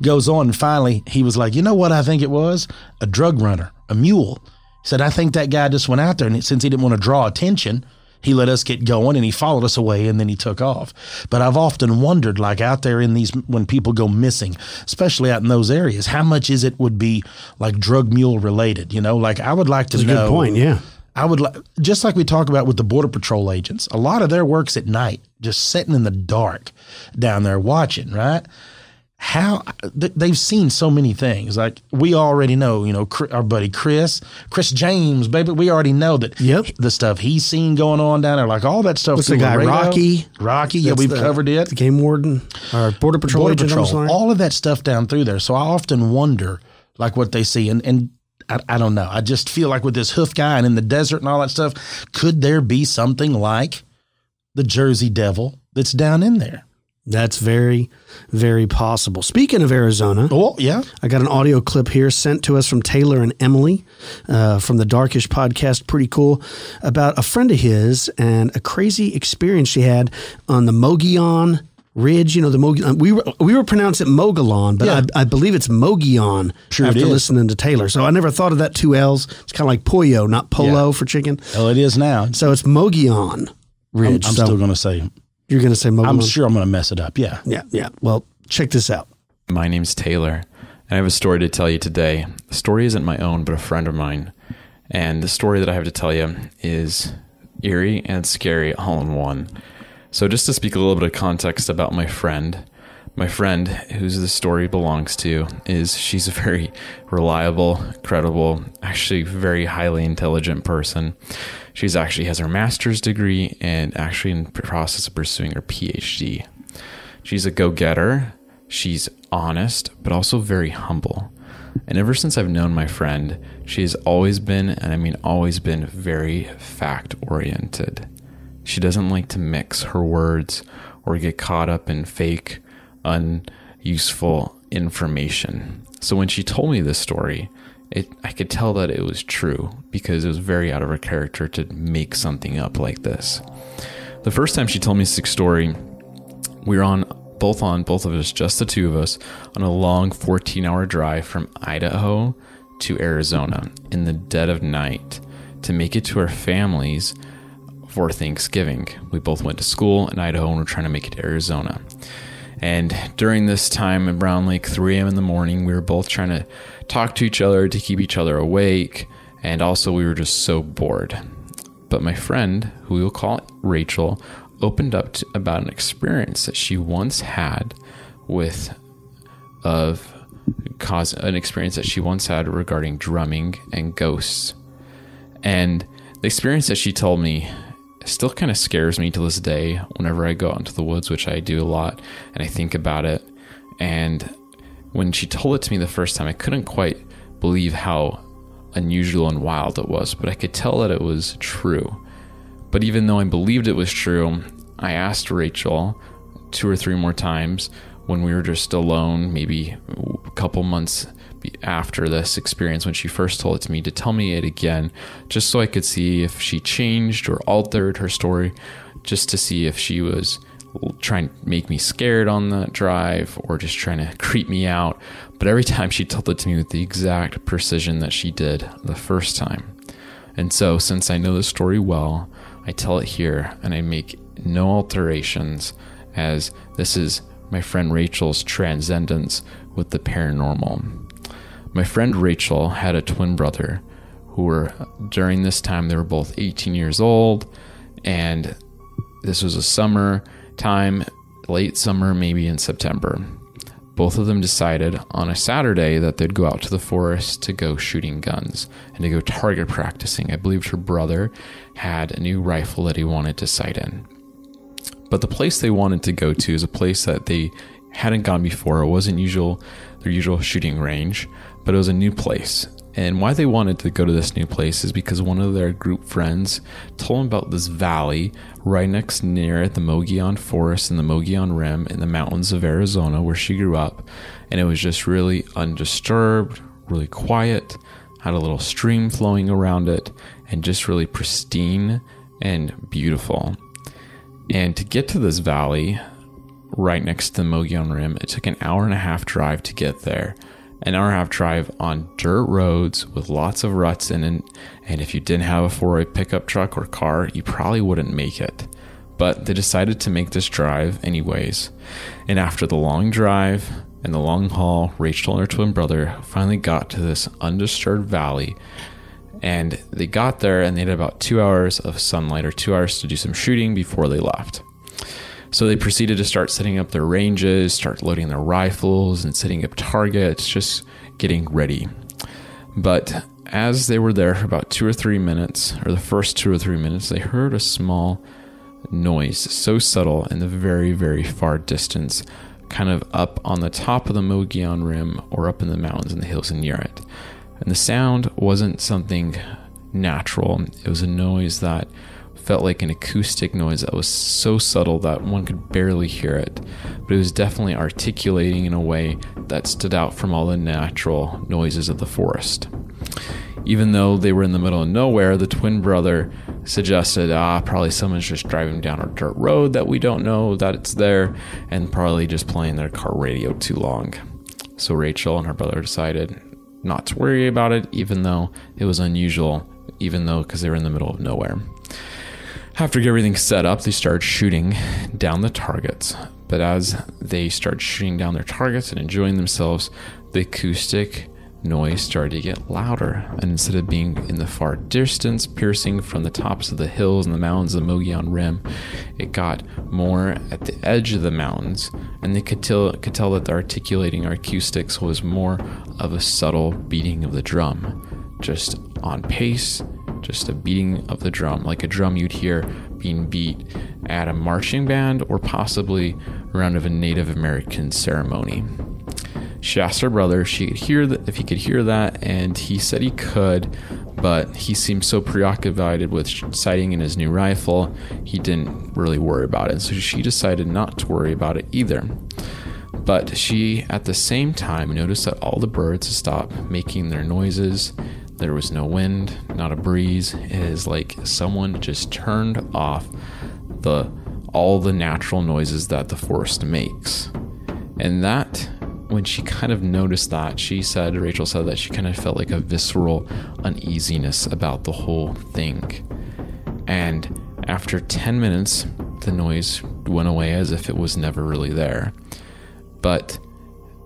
Goes on and finally he was like, you know what I think it was? A drug runner, a mule. He said, I think that guy just went out there and since he didn't want to draw attention, he let us get going and he followed us away and then he took off. But I've often wondered, like out there in these, when people go missing, especially out in those areas, how much would be like drug mule related, like I would like to know. That's a good point. Yeah. I would like, just like we talk about with the Border Patrol agents, a lot of their work's at night, just sitting in the dark down there watching, right? They've seen so many things. Like we already know, our buddy Chris James, baby, we already know that the stuff he's seen going on down there, like all that stuff. What's the guy, Rocky? Yeah, we've covered it. The game warden, or Border Patrol agent. All of that stuff down through there. So I often wonder, like what they see. And I don't know. I just feel like with this hoof guy and in the desert and all that stuff, could there be something like the Jersey Devil that's down in there? That's very, very possible. Speaking of Arizona, I got an audio clip here sent to us from Taylor and Emily from the Darkish podcast. Pretty cool, about a friend of his and a crazy experience she had on the Mogollon Ridge. The Mogollon. We were pronouncing it Mogollon, but I believe it's Mogollon after listening to Taylor. So I never thought of that 2 L's. It's kind of like pollo, not polo for chicken. Oh, it is now. So it's Mogollon Ridge. I'm still going to say. You're going to say Mogollon? I'm sure I'm going to mess it up. Yeah. Yeah. Well, check this out. My name's Taylor, and I have a story to tell you today. The story isn't my own, but a friend of mine. And the story that I have to tell you is eerie and scary all in one. So just to speak a little bit of context about my friend whose the story belongs to, she's a very reliable, credible, actually very highly intelligent person. She's actually has her master's degree and actually in the process of pursuing her PhD. She's a go-getter. She's honest, but also very humble. And ever since I've known my friend, she has always been, and I mean always been, very fact-oriented. She doesn't like to mix her words or get caught up in fake, unuseful information. So when she told me this story, I could tell that it was true because it was very out of her character to make something up like this. The first time she told me this story, we were both of us, just the two of us, on a long 14-hour drive from Idaho to Arizona in the dead of night to make it to our families for Thanksgiving. We both went to school in Idaho and we're trying to make it to Arizona. And during this time, around like 3 a.m. in the morning, we were both trying to talk to each other to keep each other awake. And also we were just so bored. But my friend, who we'll call Rachel, opened up about an experience that she once had regarding drumming and ghosts. And the experience that she told me still kind of scares me to this day whenever I go out into the woods, which I do a lot, and I think about it. And when she told it to me the first time, I couldn't quite believe how unusual and wild it was, but I could tell that it was true. But even though I believed it was true, I asked Rachel 2 or 3 more times when we were just alone, maybe a couple months after this experience, when she first told it to me, to tell me it again, just so I could see if she changed or altered her story, just to see if she was trying to make me scared on that drive or just trying to creep me out. But every time she told it to me with the exact precision that she did the first time. And so, since I know the story well, I tell it here and I make no alterations, as this is my friend Rachel's transcendence with the paranormal. My friend Rachel had a twin brother who were, during this time, they were both 18 years old, and this was a summer time, late summer, maybe in September. Both of them decided on a Saturday that they'd go out to the forest to go shooting guns and to go target practicing. I believed her brother had a new rifle that he wanted to sight in. But the place they wanted to go to is a place that they hadn't gone before. It wasn't their usual shooting range, but it was a new place. And why they wanted to go to this new place is because one of their group friends told them about this valley right near the Mogollon Forest and the Mogollon Rim in the mountains of Arizona, where she grew up. And it was just really undisturbed, really quiet, had a little stream flowing around it, and just really pristine and beautiful. And to get to this valley right next to the Mogollon Rim, it took an 1.5-hour drive to get there. An 1.5-hour drive on dirt roads with lots of ruts in it, and if you didn't have a 4-wheel pickup truck or car, you probably wouldn't make it. But they decided to make this drive anyways. And after the long drive and the long haul, Rachel and her twin brother finally got to this undisturbed valley. And they got there and they had about 2 hours of sunlight, or 2 hours to do some shooting before they left. So they proceeded to start setting up their ranges, start loading their rifles and setting up targets, just getting ready. But as they were there for about 2 or 3 minutes, or the first 2 or 3 minutes, they heard a small noise, so subtle in the very, very far distance, kind of up on the top of the Mogollon Rim or up in the mountains and the hills near it. And the sound wasn't something natural. It was a noise that felt like an acoustic noise that was so subtle that one could barely hear it. But it was definitely articulating in a way that stood out from all the natural noises of the forest. Even though they were in the middle of nowhere, the twin brother suggested, probably someone's just driving down a dirt road that we don't know that it's there, and probably just playing their car radio too long. So Rachel and her brother decided not to worry about it, even though it was unusual, because they were in the middle of nowhere. After getting everything set up, they started shooting down the targets. But as they started shooting down their targets and enjoying themselves, the acoustic noise started to get louder. And instead of being in the far distance, piercing from the tops of the hills and the mountains of the Mogollon Rim, it got more at the edge of the mountains. And they could tell that the articulating acoustics was more of a subtle beating of the drum, just on pace, just a beating of the drum, like a drum you'd hear being beat at a marching band or possibly around of a Native American ceremony. She asked her brother if he could hear that, and he said he could, but he seemed so preoccupied with sighting in his new rifle, he didn't really worry about it. So she decided not to worry about it either. But she, at the same time, noticed that all the birds stopped making their noises. There was no wind, not a breeze. It is like someone just turned off all the natural noises that the forest makes. And that, when she kind of noticed that, Rachel said that she kind of felt like a visceral uneasiness about the whole thing. And after 10 minutes, the noise went away as if it was never really there. But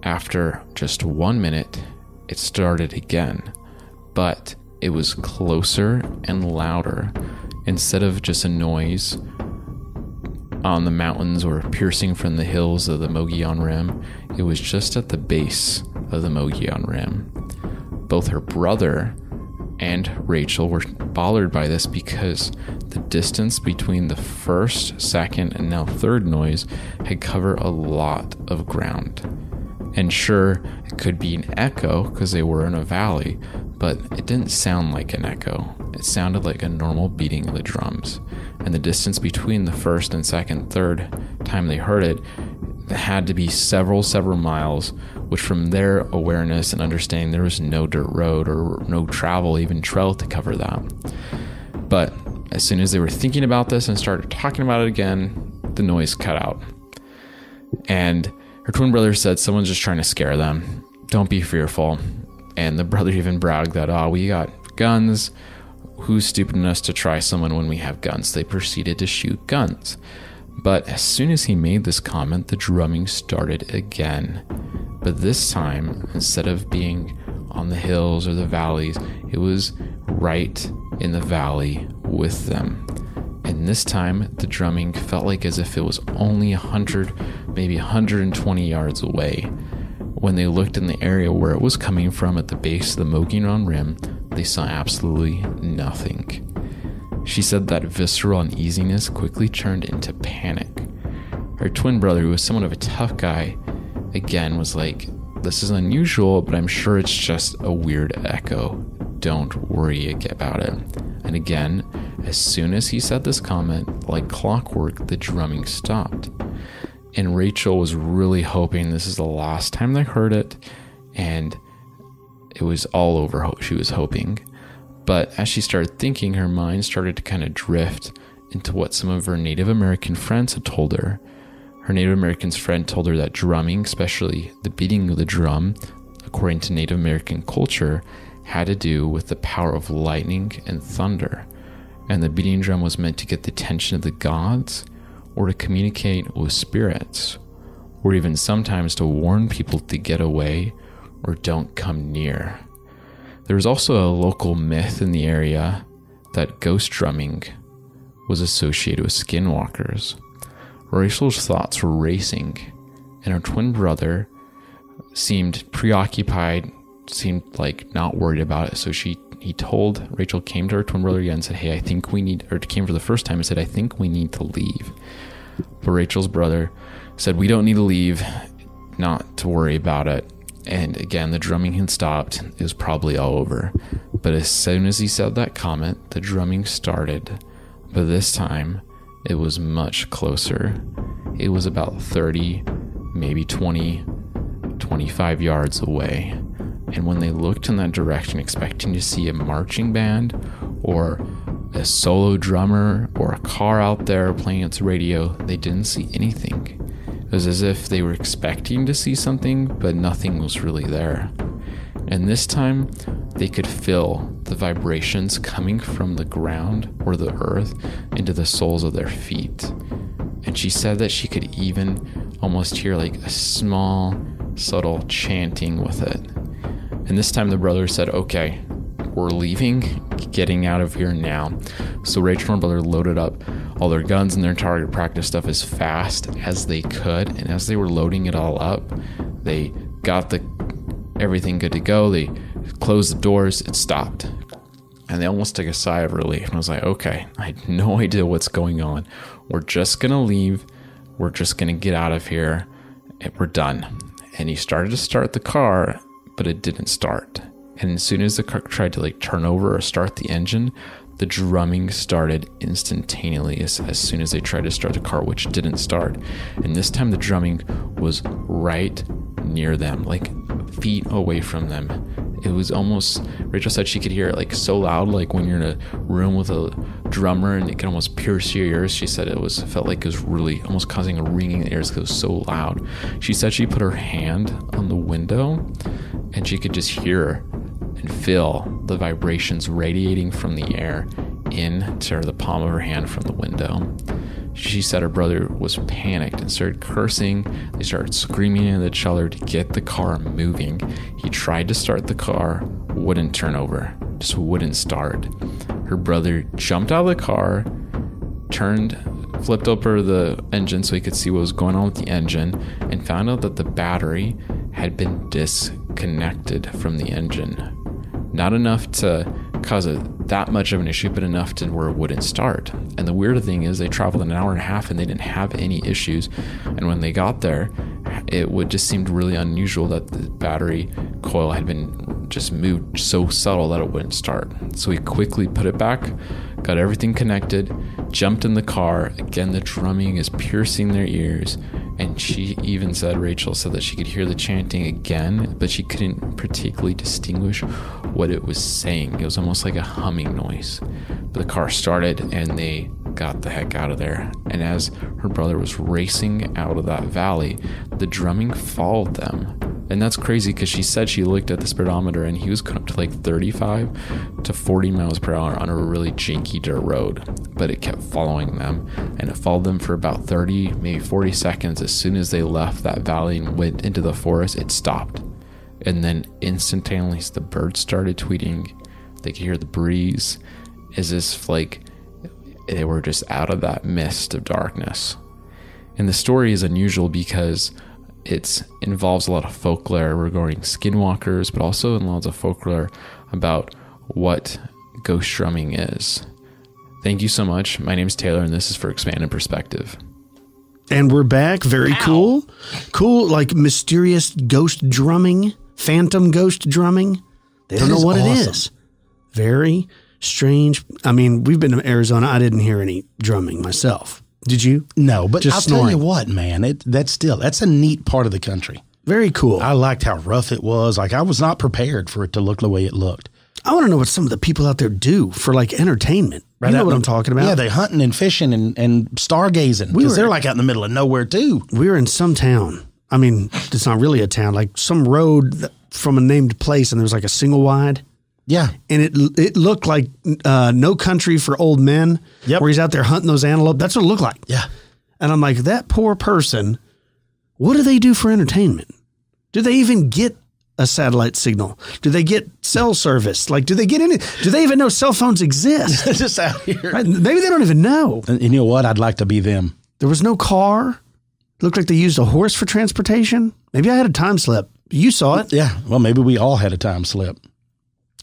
after just 1 minute, it started again, but it was closer and louder. Instead of just a noise on the mountains or piercing from the hills of the Mogollon Rim, it was just at the base of the Mogollon Rim. Both her brother and Rachel were bothered by this because the distance between the first, second, and now third noise had covered a lot of ground. And sure, it could be an echo because they were in a valley, but it didn't sound like an echo. It sounded like a normal beating of the drums. And the distance between the first and second, third time they heard it had to be several miles, which from their awareness and understanding, there was no dirt road or no travel, even trail to cover that. But as soon as they were thinking about this and started talking about it again, the noise cut out. And her twin brother said, someone's just trying to scare them. Don't be fearful. And the brother even bragged that, we got guns. Who's stupid enough to try someone when we have guns? They proceeded to shoot guns. But as soon as he made this comment, the drumming started again. But this time, instead of being on the hills or the valleys, it was right in the valley with them. And this time, the drumming felt like as if it was only 100, maybe 120 yards away. When they looked in the area where it was coming from at the base of the Mogollon Rim, they saw absolutely nothing. She said that visceral uneasiness quickly turned into panic. Her twin brother, who was somewhat of a tough guy, again was like, this is unusual, but I'm sure it's just a weird echo. Don't worry about it. And again, as soon as he said this comment, like clockwork, the drumming stopped. And Rachel was really hoping this is the last time they heard it, and it was all over, she was hoping. But as she started thinking, her mind started to kind of drift into what some of her Native American friends had told her. Her Native American friend told her that drumming, especially the beating of the drum, according to Native American culture, had to do with the power of lightning and thunder. And the beating drum was meant to get the attention of the gods, or to communicate with spirits, or even sometimes to warn people to get away or don't come near. There was also a local myth in the area that ghost drumming was associated with skinwalkers. Rachel's thoughts were racing, and her twin brother seemed preoccupied, seemed like not worried about it. So Rachel came to her twin brother again and said, hey, I think we need, or came for the first time and said, I think we need to leave. But Rachel's brother said, we don't need to leave, not to worry about it. And again, the drumming had stopped. It was probably all over. But as soon as he said that comment, the drumming started. But this time, it was much closer. It was about 30, maybe 20, 25 yards away. And when they looked in that direction, expecting to see a marching band or a solo drummer or a car out there playing its radio, they didn't see anything. It was as if they were expecting to see something, but nothing was really there. And this time, they could feel the vibrations coming from the ground or the earth into the soles of their feet. And she said that she could even almost hear like a small, subtle chanting with it. And this time the brother said, okay, we're leaving, getting out of here now. So Rachel and her brother loaded up all their guns and their target practice stuff as fast as they could. And as they were loading it all up, they got everything good to go. They closed the doors. It stopped. And they almost took a sigh of relief. And I was like, okay, I had no idea what's going on. We're just going to leave. We're just going to get out of here. And we're done. And he started to start the car, but it didn't start. And as soon as the car tried to turn over or start the engine, the drumming started instantaneously as soon as they tried to start the car, which didn't start. And this time the drumming was right near them, like feet away from them. It was almost, Rachel said she could hear it so loud, like when you're in a room with a drummer and it can almost pierce your ears. She said felt like it was really almost causing a ringing in the ears because it was so loud. She said she put her hand on the window and she could just hear and feel the vibrations radiating from the air into the palm of her hand from the window. She said her brother was panicked and started cursing. They started screaming at each other to get the car moving. He tried to start the car, wouldn't turn over, just wouldn't start. Her brother jumped out of the car, flipped over the engine so he could see what was going on with the engine, and found out that the battery had been disconnected from the engine. Not enough to cause that much of an issue, but enough to where it wouldn't start. And the weird thing is they traveled an hour and a half and they didn't have any issues. And when they got there, it would just seemed really unusual that the battery coil had been just moved so subtle that it wouldn't start. So he quickly put it back, got everything connected, jumped in the car. Again, the drumming is piercing their ears. And she even said, Rachel said that she could hear the chanting again, but she couldn't particularly distinguish what it was saying. It was almost like a humming noise. But the car started and they got the heck out of there. And as her brother was racing out of that valley, the drumming followed them. And that's crazy because she said she looked at the speedometer and he was going up to like 35 to 40 miles per hour on a really janky dirt road. But it kept following them, and it followed them for about 30, maybe 40 seconds. As soon as they left that valley and went into the forest, it stopped. And then instantaneously the birds started tweeting. They could hear the breeze as if like they were just out of that mist of darkness. And the story is unusual because it involves a lot of folklore regarding skinwalkers, but also in lots of folklore about what ghost drumming is. Thank you so much. My name is Taylor, and this is for Expanded Perspective. And we're back. Very cool. Cool, like mysterious ghost drumming, phantom ghost drumming. They don't know what it is. Very strange. I mean, we've been to Arizona. I didn't hear any drumming myself. Did you? No, but just I'll snoring. tell you what, man, that's a neat part of the country. Very cool. I liked how rough it was. Like, I was not prepared for it to look the way it looked. I want to know what some of the people out there do for like entertainment. Right, you know what I'm talking about? Yeah, they hunting and fishing and stargazing because they're like out in the middle of nowhere too. We were in some town. I mean, it's not really a town, like some road from a named place, and there was like a single wide. Yeah. And it looked like No Country for Old Men, where he's out there hunting those antelope. That's what it looked like. Yeah. And I'm like, that poor person, what do they do for entertainment? Do they even get a satellite signal? Do they get cell service? Like, do they get any? Do they even know cell phones exist? Just out here. Right? Maybe they don't even know. And you know what? I'd like to be them. There was no car. It looked like they used a horse for transportation. Maybe I had a time slip. You saw it. Yeah. Well, maybe we all had a time slip.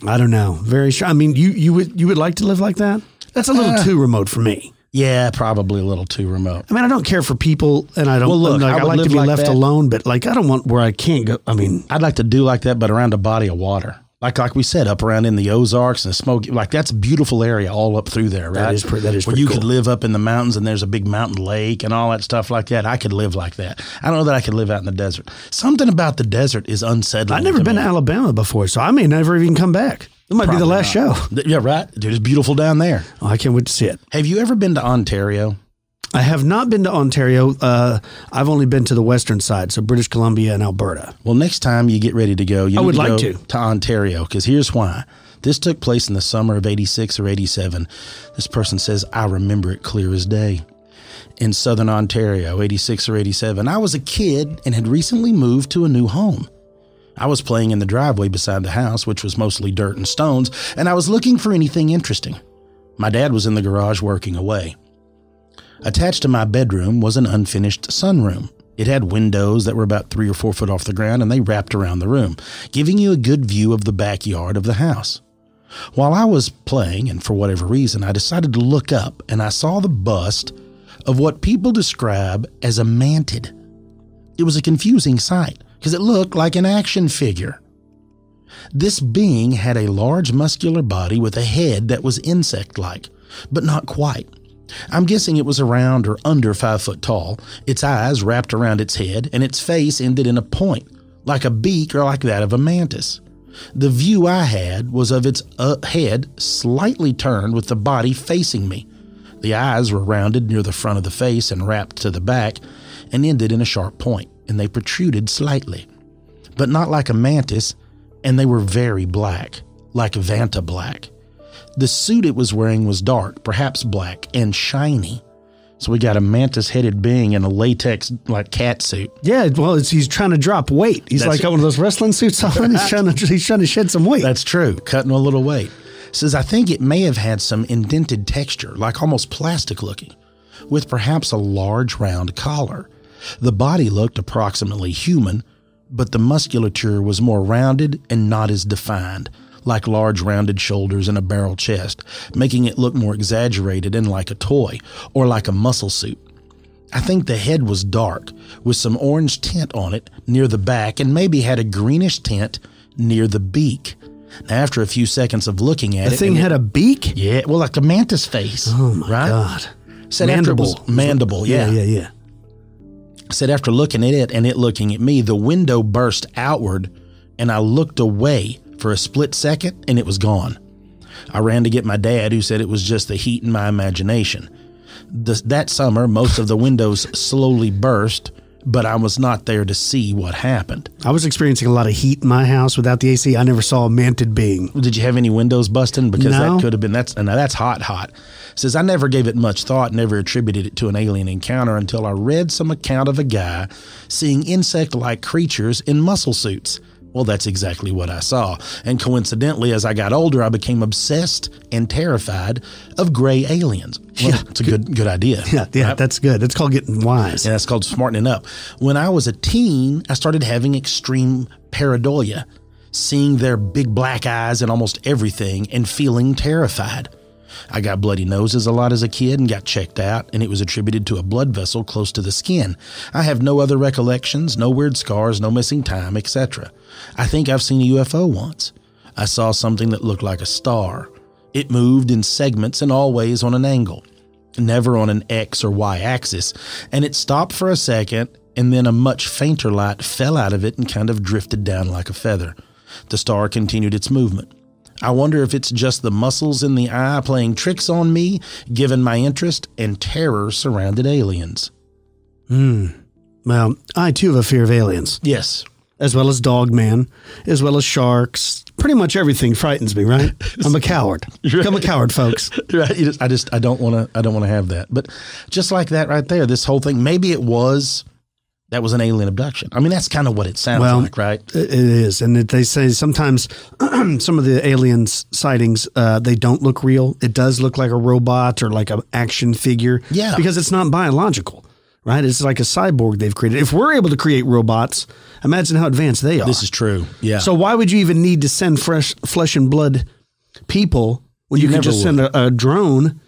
I don't know. Very sure. I mean, you would like to live like that? That's a little too remote for me. Yeah, probably a little too remote. I mean, I don't care for people, and I don't. Well, look, I like to be left that. alone, but like, I don't want where I can't go. I mean, I'd like to do like that, but around a body of water, like we said, up around in the Ozarks and the Smoky. Like, that's a beautiful area all up through there, right? That is where pretty you cool. could live up in the mountains, and there's a big mountain lake and all that stuff like that. I could live like that. I don't know that I could live out in the desert. Something about the desert is unsettling. I've never been to Alabama before, so I may never even come back. It might be the last show. Yeah, right. Dude, it's beautiful down there. Oh, I can't wait to see it. Have you ever been to Ontario? I have not been to Ontario. I've only been to the western side, so British Columbia and Alberta. Well, next time you get ready to go, you I need would to like go to. to Ontario, because here's why. This took place in the summer of 86 or 87. This person says, I remember it clear as day. In southern Ontario, 86 or 87, I was a kid and had recently moved to a new home. I was playing in the driveway beside the house, which was mostly dirt and stones, and I was looking for anything interesting. My dad was in the garage working away. Attached to my bedroom was an unfinished sunroom. It had windows that were about 3 or 4 foot off the ground, and they wrapped around the room, giving you a good view of the backyard of the house. While I was playing, and for whatever reason, I decided to look up, and I saw the bust of what people describe as a mantid. It was a confusing sight, because it looked like an action figure. This being had a large muscular body with a head that was insect-like, but not quite. I'm guessing it was around or under 5 foot tall. Its eyes wrapped around its head, and its face ended in a point, like a beak or like that of a mantis. The view I had was of its head slightly turned with the body facing me. The eyes were rounded near the front of the face and wrapped to the back and ended in a sharp point, and they protruded slightly, but not like a mantis, and they were very black, like Vanta black. The suit it was wearing was dark, perhaps black, and shiny. So we got a mantis-headed being in a latex like cat suit. Yeah, well, he's trying to drop weight. He's got one of those wrestling suits on. He's trying to shed some weight. That's true. Cutting a little weight. Says, I think it may have had some indented texture, like almost plastic looking, with perhaps a large round collar. The body looked approximately human, but the musculature was more rounded and not as defined, like large rounded shoulders and a barrel chest, making it look more exaggerated and like a toy, or like a muscle suit. I think the head was dark, with some orange tint on it near the back, and maybe had a greenish tint near the beak. Now, after a few seconds of looking at it... The thing had a beak? Yeah, well, like a mantis face. Oh, my right? God. Said mandible. Mandible, yeah. Yeah. Said after looking at it and it looking at me, the window burst outward, and I looked away for a split second, and it was gone. I ran to get my dad, who said it was just the heat in my imagination. That summer, most of the windows slowly burst, but I was not there to see what happened. I was experiencing a lot of heat in my house without the AC. I never saw a manted being. Did you have any windows busting? Because no. That could have been, that's hot. Says, I never gave it much thought, never attributed it to an alien encounter until I read some account of a guy seeing insect-like creatures in muscle suits. Well, that's exactly what I saw. And coincidentally, as I got older, I became obsessed and terrified of gray aliens. Well, yeah, it's a good idea. Yeah, right? That's good. That's called getting wise. Yeah, that's called smartening up. When I was a teen, I started having extreme pareidolia, seeing their big black eyes and almost everything and feeling terrified. I got bloody noses a lot as a kid and got checked out, and it was attributed to a blood vessel close to the skin. I have no other recollections, no weird scars, no missing time, etc. I think I've seen a UFO once. I saw something that looked like a star. It moved in segments and always on an angle, never on an X or Y axis, and it stopped for a second, and then a much fainter light fell out of it and kind of drifted down like a feather. The star continued its movement. I wonder if it's just the muscles in the eye playing tricks on me, given my interest and terror surrounded aliens. Well, I too have a fear of aliens. Yes. As well as Dogman, as well as sharks. Pretty much everything frightens me, right? I'm a coward. Right. I'm a coward, folks. Right. I don't want to have that. But just like that right there, this whole thing, maybe that was an alien abduction. I mean, that's kind of what it sounds like, right? It is. And they say sometimes some of the aliens sightings, they don't look real. It does look like a robot or like an action figure. Yeah. Because it's not biological, right? It's like a cyborg they've created. If we're able to create robots, imagine how advanced they are. This is true. Yeah. So why would you even need to send flesh and blood people when you can just send a drone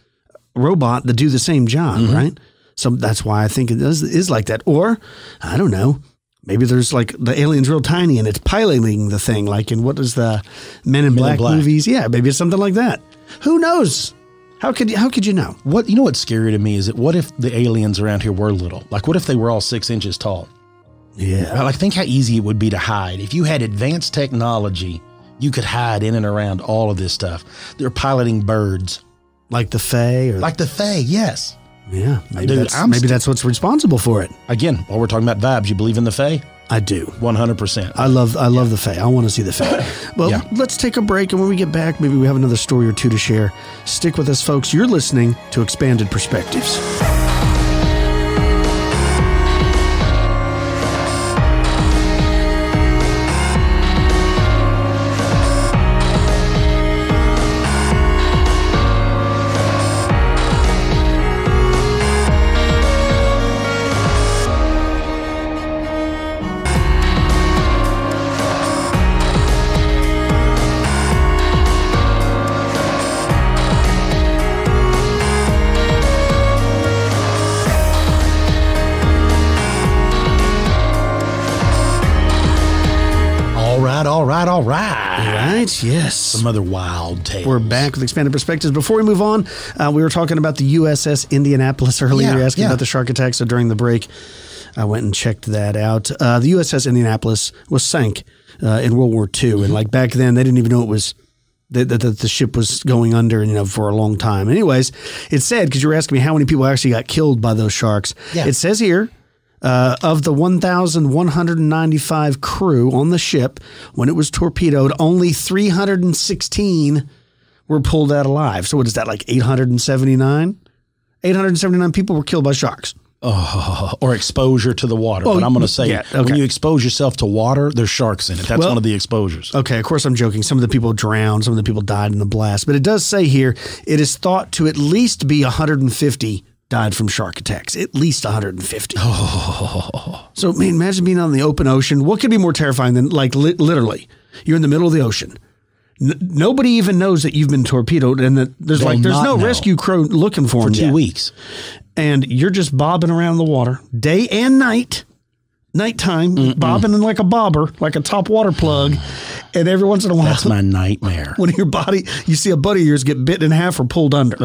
robot to do the same job, right? So that's why I think it is like that. Or, I don't know, maybe there's like the alien's real tiny and it's piloting the thing, like in what is the Men in Black movies? Yeah, maybe it's something like that. Who knows? How could you know? You know what's scary to me is that what if the aliens around here were little? Like what if they were all 6 inches tall? Yeah. Like think how easy it would be to hide. If you had advanced technology, you could hide in and around all of this stuff. They're piloting birds. Like the Fae? Like the Fae, yes. Yeah, maybe that's what's responsible for it. Again, while we're talking about vibes, you believe in the Fae? I do. 100%. I love the Fae. I want to see the Fae. Well, let's take a break, and when we get back, maybe we have another story or two to share. Stick with us, folks. You're listening to Expanded Perspectives. All right. Yes. Some other wild tales. We're back with Expanded Perspectives. Before we move on, we were talking about the USS Indianapolis earlier. You were asking about the shark attack. So during the break, I went and checked that out. The USS Indianapolis was sank in World War II. And like back then, they didn't even know it was that the ship was going under, for a long time. Anyways, it said, because you were asking me how many people actually got killed by those sharks. Yeah. It says here, of the 1,195 crew on the ship, when it was torpedoed, only 316 were pulled out alive. So what is that, like 879? 879 people were killed by sharks. Or exposure to the water. But I'm going to say, when you expose yourself to water, there's sharks in it. That's one of the exposures. Okay, of course I'm joking. Some of the people drowned. Some of the people died in the blast. But it does say here, it is thought to at least be 150 died from shark attacks. At least 150. So, man, imagine being on the open ocean. What could be more terrifying than, like, literally, you're in the middle of the ocean. Nobody even knows that you've been torpedoed, and that there's no rescue crew looking for them for 2 weeks. And you're just bobbing around the water day and nighttime, bobbing in like a bobber, like a top water plug. And every once in a while, that's my nightmare. When you see a buddy of yours get bit in half or pulled under,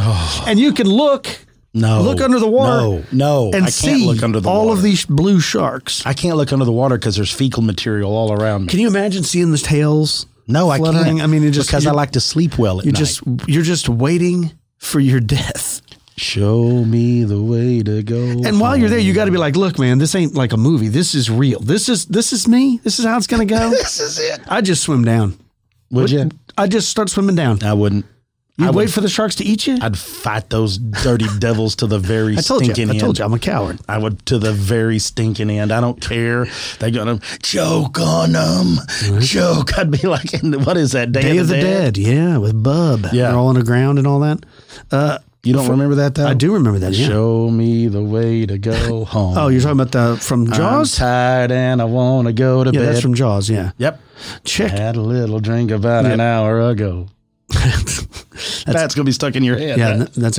and you can look under the water. No, and I can't look under the water. All of these blue sharks. I can't look under the water because there's fecal material all around me. Can you imagine seeing the tails? No, I can't. I mean, because I like to sleep well at night. You're just waiting for your death. Show me the way to go. And while you're there, you got to be like, look, man, this ain't like a movie. This is real. This is me. This is how it's going to go. This is it. I'd just swim down. Would you? I'd just start swimming down. I wouldn't. You'd wait for the sharks to eat you? I'd fight those dirty devils to the very stinking end. I told you, I'm a coward. I would to the very stinking end. I don't care. They're going to choke on them. Choke. I'd be like, what is that? Day of the Dead. Yeah, with Bub. Yeah. They're all on the ground and all that. You don't remember that, though? I do remember that, yeah. Show me the way to go home. Oh, you're talking about from Jaws? I'm tired and I want to go to bed. Yeah, that's from Jaws, yeah. Yep. Check. Had a little drink about an hour ago. That's going to be stuck in your head. Yeah, that's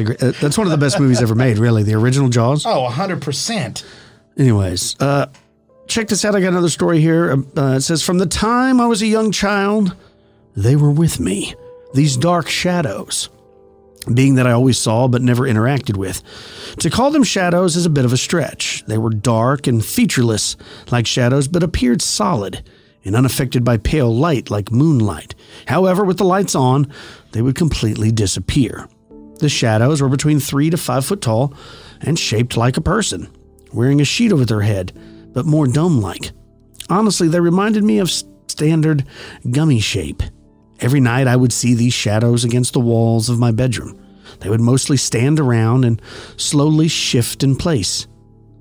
one of the best movies ever made, really. The original Jaws. Oh, 100%. Anyways, check this out. I got another story here. It says, from the time I was a young child, they were with me. These dark shadows, being that I always saw but never interacted with. To call them shadows is a bit of a stretch. They were dark and featureless like shadows, but appeared solid and unaffected by pale light like moonlight. However, with the lights on, they would completely disappear. The shadows were between 3 to 5 foot tall and shaped like a person, wearing a sheet over their head, but more dome-like. Honestly, they reminded me of standard gummy shape. Every night I would see these shadows against the walls of my bedroom. They would mostly stand around and slowly shift in place.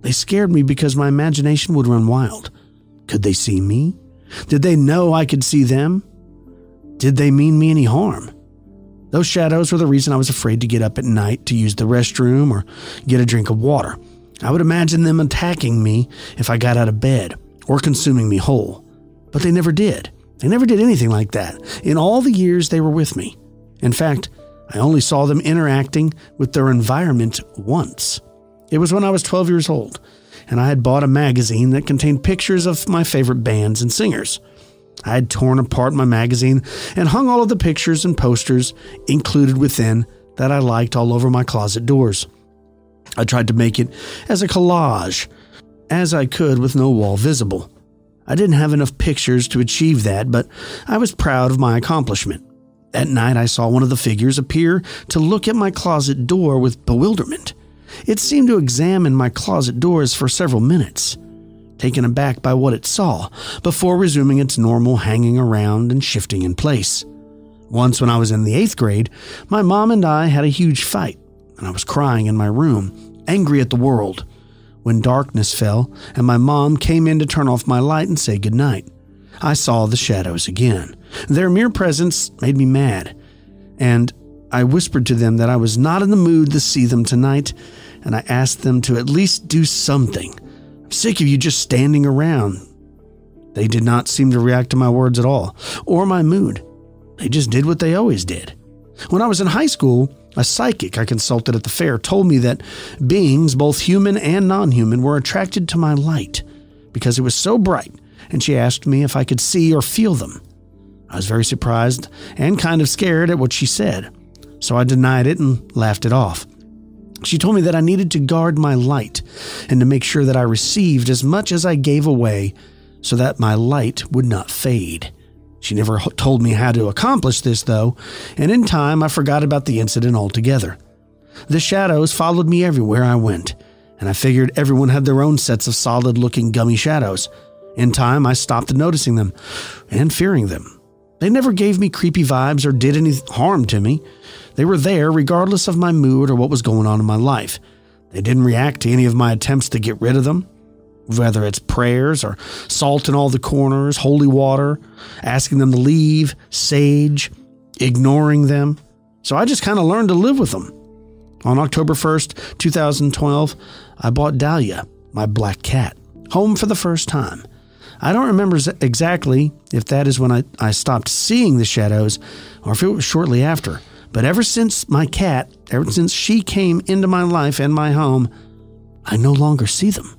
They scared me because my imagination would run wild. Could they see me? Did they know I could see them? Did they mean me any harm? Those shadows were the reason I was afraid to get up at night to use the restroom or get a drink of water. I would imagine them attacking me if I got out of bed or consuming me whole. But they never did. They never did anything like that in all the years they were with me. In fact, I only saw them interacting with their environment once. It was when I was 12 years old, and I had bought a magazine that contained pictures of my favorite bands and singers. I had torn apart my magazine and hung all of the pictures and posters included within that I liked all over my closet doors. I tried to make it as a collage as I could with no wall visible. I didn't have enough pictures to achieve that, but I was proud of my accomplishment. That night I saw one of the figures appear to look at my closet door with bewilderment. It seemed to examine my closet doors for several minutes, taken aback by what it saw, before resuming its normal hanging around and shifting in place. Once when I was in the 8th grade, my mom and I had a huge fight, and I was crying in my room, angry at the world. When darkness fell and my mom came in to turn off my light and say goodnight, I saw the shadows again. Their mere presence made me mad, and I whispered to them that I was not in the mood to see them tonight, and I asked them to at least do something. I'm sick of you just standing around. They did not seem to react to my words at all, or my mood. They just did what they always did. When I was in high school, a psychic I consulted at the fair told me that beings, both human and non-human, were attracted to my light because it was so bright, and she asked me if I could see or feel them. I was very surprised and kind of scared at what she said, so I denied it and laughed it off. She told me that I needed to guard my light and to make sure that I received as much as I gave away so that my light would not fade. She never told me how to accomplish this, though, and in time I forgot about the incident altogether. The shadows followed me everywhere I went, and I figured everyone had their own sets of solid-looking gummy shadows. In time, I stopped noticing them and fearing them. They never gave me creepy vibes or did any harm to me. They were there regardless of my mood or what was going on in my life. They didn't react to any of my attempts to get rid of them, whether it's prayers or salt in all the corners, holy water, asking them to leave, sage, ignoring them. So I just kind of learned to live with them. On October 1st, 2012, I bought Dahlia, my black cat, home for the first time. I don't remember exactly if that is when I stopped seeing the shadows or if it was shortly after. But ever since she came into my life and my home, I no longer see them.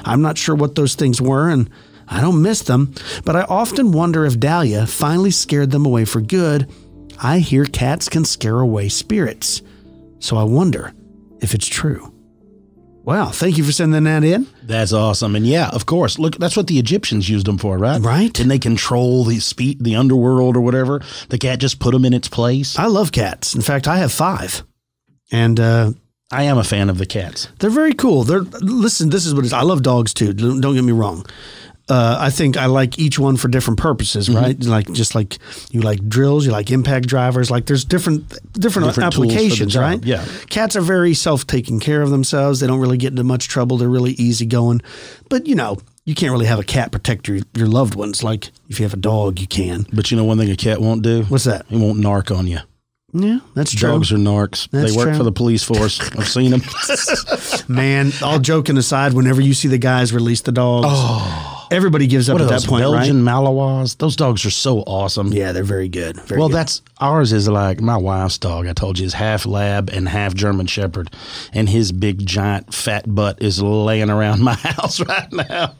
I'm not sure what those things were, and I don't miss them, but I often wonder if Dahlia finally scared them away for good. I hear cats can scare away spirits, so I wonder if it's true. Wow, thank you for sending that in. That's awesome. And yeah, of course. Look, that's what the Egyptians used them for, right? Right. And they control the underworld or whatever. The cat just put them in its place. I love cats. In fact, I have 5. And I am a fan of the cats. They're very cool. Listen, this is what it is. I love dogs too. Don't get me wrong. I think I like each one for different purposes, right? Just like you like drills, you like impact drivers. Like there's different applications, right? Yeah. Cats are very self-taking care of themselves. They don't really get into much trouble. They're really easygoing. But you can't really have a cat protect your loved ones. Like if you have a dog, you can. But you know one thing a cat won't do? What's that? It won't narc on you. Yeah, that's true. Dogs are narcs. They work for the police force. I've seen them. Man, all joking aside, whenever you see the guys release the dogs, everybody gives up at that point, Belgian right? Malinois? Those dogs are so awesome. Yeah, they're very good. Very well, good. Ours is like my wife's dog. I told you is half lab and half German Shepherd, and his big giant fat butt is laying around my house right now.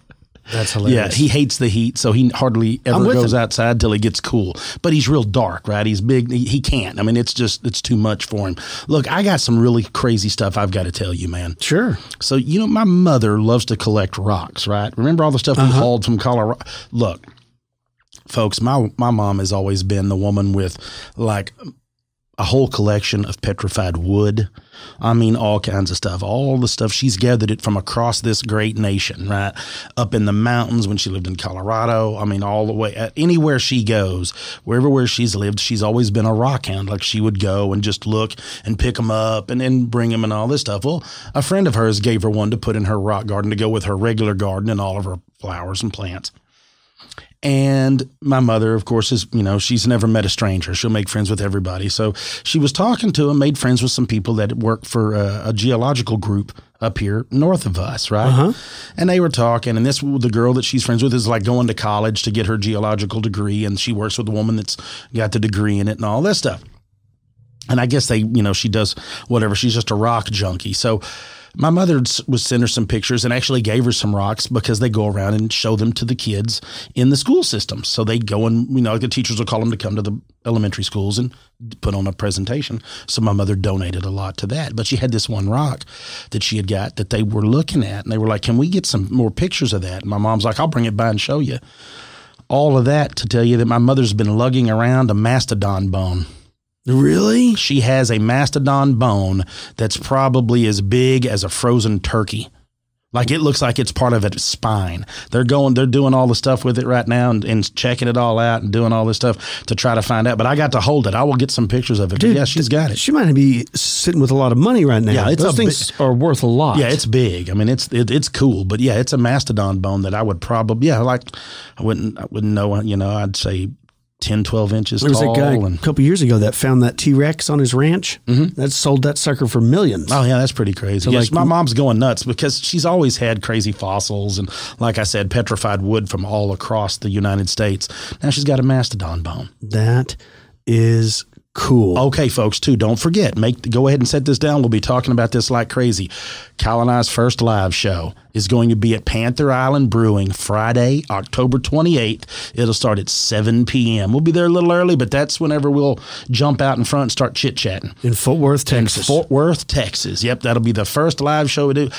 That's hilarious. Yeah, he hates the heat, so he hardly ever goes outside till it gets cool. But he's real dark, right? He's big. He can't. I mean, it's too much for him. Look, I got some really crazy stuff I've got to tell you, man. Sure. So, my mother loves to collect rocks, right? Remember all the stuff we hauled from Colorado? Look, folks, my mom has always been the woman with, like, a whole collection of petrified wood. I mean, all kinds of stuff. All the stuff. She's gathered it from across this great nation, right? Up in the mountains when she lived in Colorado. I mean, all the way. Anywhere she goes, where she's lived, she's always been a rock hound. Like she would go and just look and pick them up and then bring them and all this stuff. Well, a friend of hers gave her one to put in her rock garden to go with her regular garden and all of her flowers and plants. And my mother, of course, is, she's never met a stranger. She'll make friends with everybody. So she was talking to him, made friends with some people that work for a geological group up here north of us, right? And they were talking, and the girl that she's friends with is like going to college to get her geological degree, and she works with a woman that's got the degree in it and all this stuff. And I guess she does whatever. She's just a rock junkie. So my mother was sent her some pictures and actually gave her some rocks because they go around and show them to the kids in the school system. So they'd go and, the teachers would call them to come to the elementary schools and put on a presentation. So my mother donated a lot to that. But she had this one rock that she had got that they were looking at. And they were like, can we get some more pictures of that? And my mom's like, I'll bring it by and show you. All of that to tell you that my mother's been lugging around a mastodon bone. Really? She has a mastodon bone that's probably as big as a frozen turkey. Like it looks like it's part of its spine. They're doing all the stuff with it right now and checking it all out and doing all this stuff to try to find out. But I got to hold it. I will get some pictures of it. Dude, yeah, she's got it. She might be sitting with a lot of money right now. Yeah, those things are worth a lot. Yeah, it's big. I mean, it's cool. But yeah, it's a mastodon bone that I would probably, I wouldn't know, I'd say 10, 12 inches tall. There was a guy a couple years ago that found that T-Rex on his ranch. That sold that sucker for millions. Oh, yeah, that's pretty crazy. So yes, my mom's going nuts because she's always had crazy fossils and, like I said, petrified wood from all across the United States. Now she's got a mastodon bone. That is cool. Okay, folks, too, don't forget, go ahead and set this down. We'll be talking about this like crazy. Colonize's first live show is going to be at Panther Island Brewing Friday, October 28th. It'll start at 7 p.m. We'll be there a little early, but that's whenever we'll jump out in front and start chit-chatting. In Fort Worth, Texas. Yep, that'll be the first live show we do.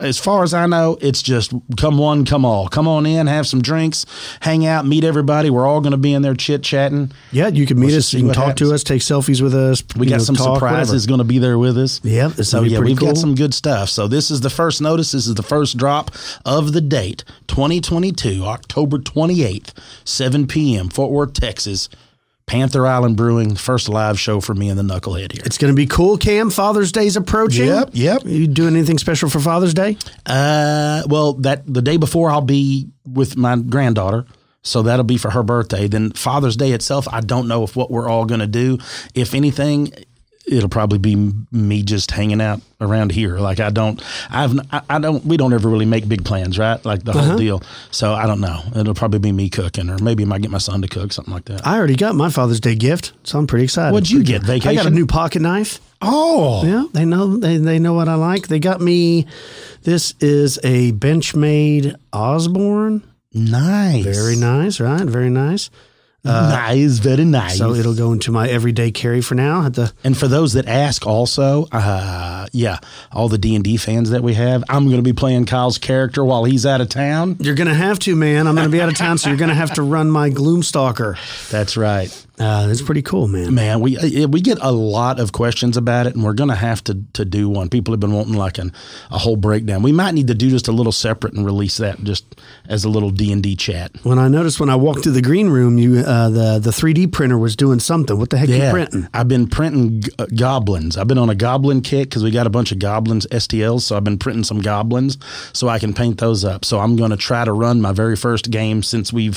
as far as I know, it's just come one, come all. Come on in, have some drinks, hang out, meet everybody. We're all going to be in there chit-chatting. Yeah, you can meet us. You can talk to us, take selfies with us. We got some surprises going to be there with us. Yeah, so yeah, we've got some good stuff. So this is the first notice. This is the first drop of the date, 2022, October 28th, 7 p.m., Fort Worth, Texas. Panther Island Brewing, first live show for me and the Knucklehead here. It's going to be cool, Cam. Father's Day's approaching. Yep. Are you doing anything special for Father's Day? Well, the day before I'll be with my granddaughter, so that'll be for her birthday. Then Father's Day itself, I don't know what we're all going to do. If anything, it'll probably be me just hanging out around here. Like we don't ever really make big plans, right? Like the whole deal. So I don't know. It'll probably be me cooking, or maybe I might get my son to cook, something like that. I already got my Father's Day gift, so I'm pretty excited. What'd you get? Vacation? I got a new pocket knife. Oh. Yeah, they know what I like. They got me, this is a Benchmade Osborne. Nice. Very nice, right? Very nice. Nice, very nice. So it'll go into my everyday carry for now. And for those that ask also, all the D&D fans that we have, I'm going to be playing Kyle's character while he's out of town. You're going to have to, man. I'm going to be out of town, so you're going to have to run my Gloomstalker. That's right. It's pretty cool, man. Man, we get a lot of questions about it, and we're going to have to do one. People have been wanting like a whole breakdown. We might need to do just a little separate and release that just as a little D&D chat. When I noticed when I walked through the green room, the 3D printer was doing something. What the heck are you printing? I've been printing goblins. I've been on a goblin kick because we got a bunch of goblins STLs, so I've been printing some goblins so I can paint those up. So I'm going to try to run my very first game since we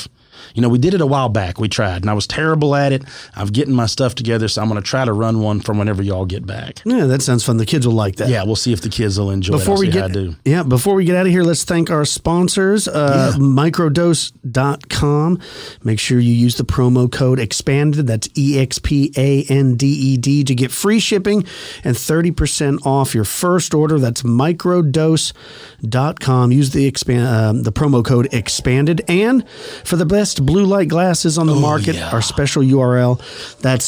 did it a while back. We tried, and I was terrible at it. I'm getting my stuff together, so I'm going to try to run one from whenever y'all get back. Yeah, that sounds fun. The kids will like that. Yeah, we'll see if the kids will enjoy it. Before we get out of here, let's thank our sponsors, microdose.com. Make sure you use the promo code EXPANDED. That's EXPANDED to get free shipping and 30% off your first order. That's microdose.com. Use the promo code EXPANDED. And for the best blue light glasses on the market, our special URL,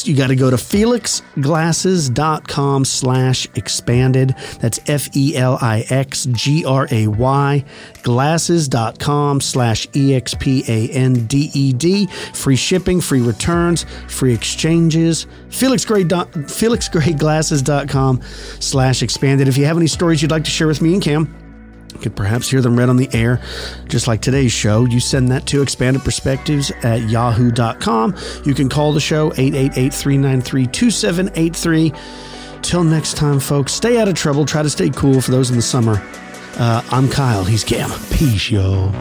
you got to go to felixglasses.com/expanded. That's FELIXGRAY glasses.com/EXPANDED. Free shipping, free returns, free exchanges. felixgrayglasses.com/expanded. If you have any stories you'd like to share with me and Cam, you could perhaps hear them read on the air, just like today's show. You send that to expandedperspectives@yahoo.com. You can call the show, 888-393-2783. Till next time, folks, stay out of trouble. Try to stay cool for those in the summer. I'm Kyle. He's Cam. Peace, y'all.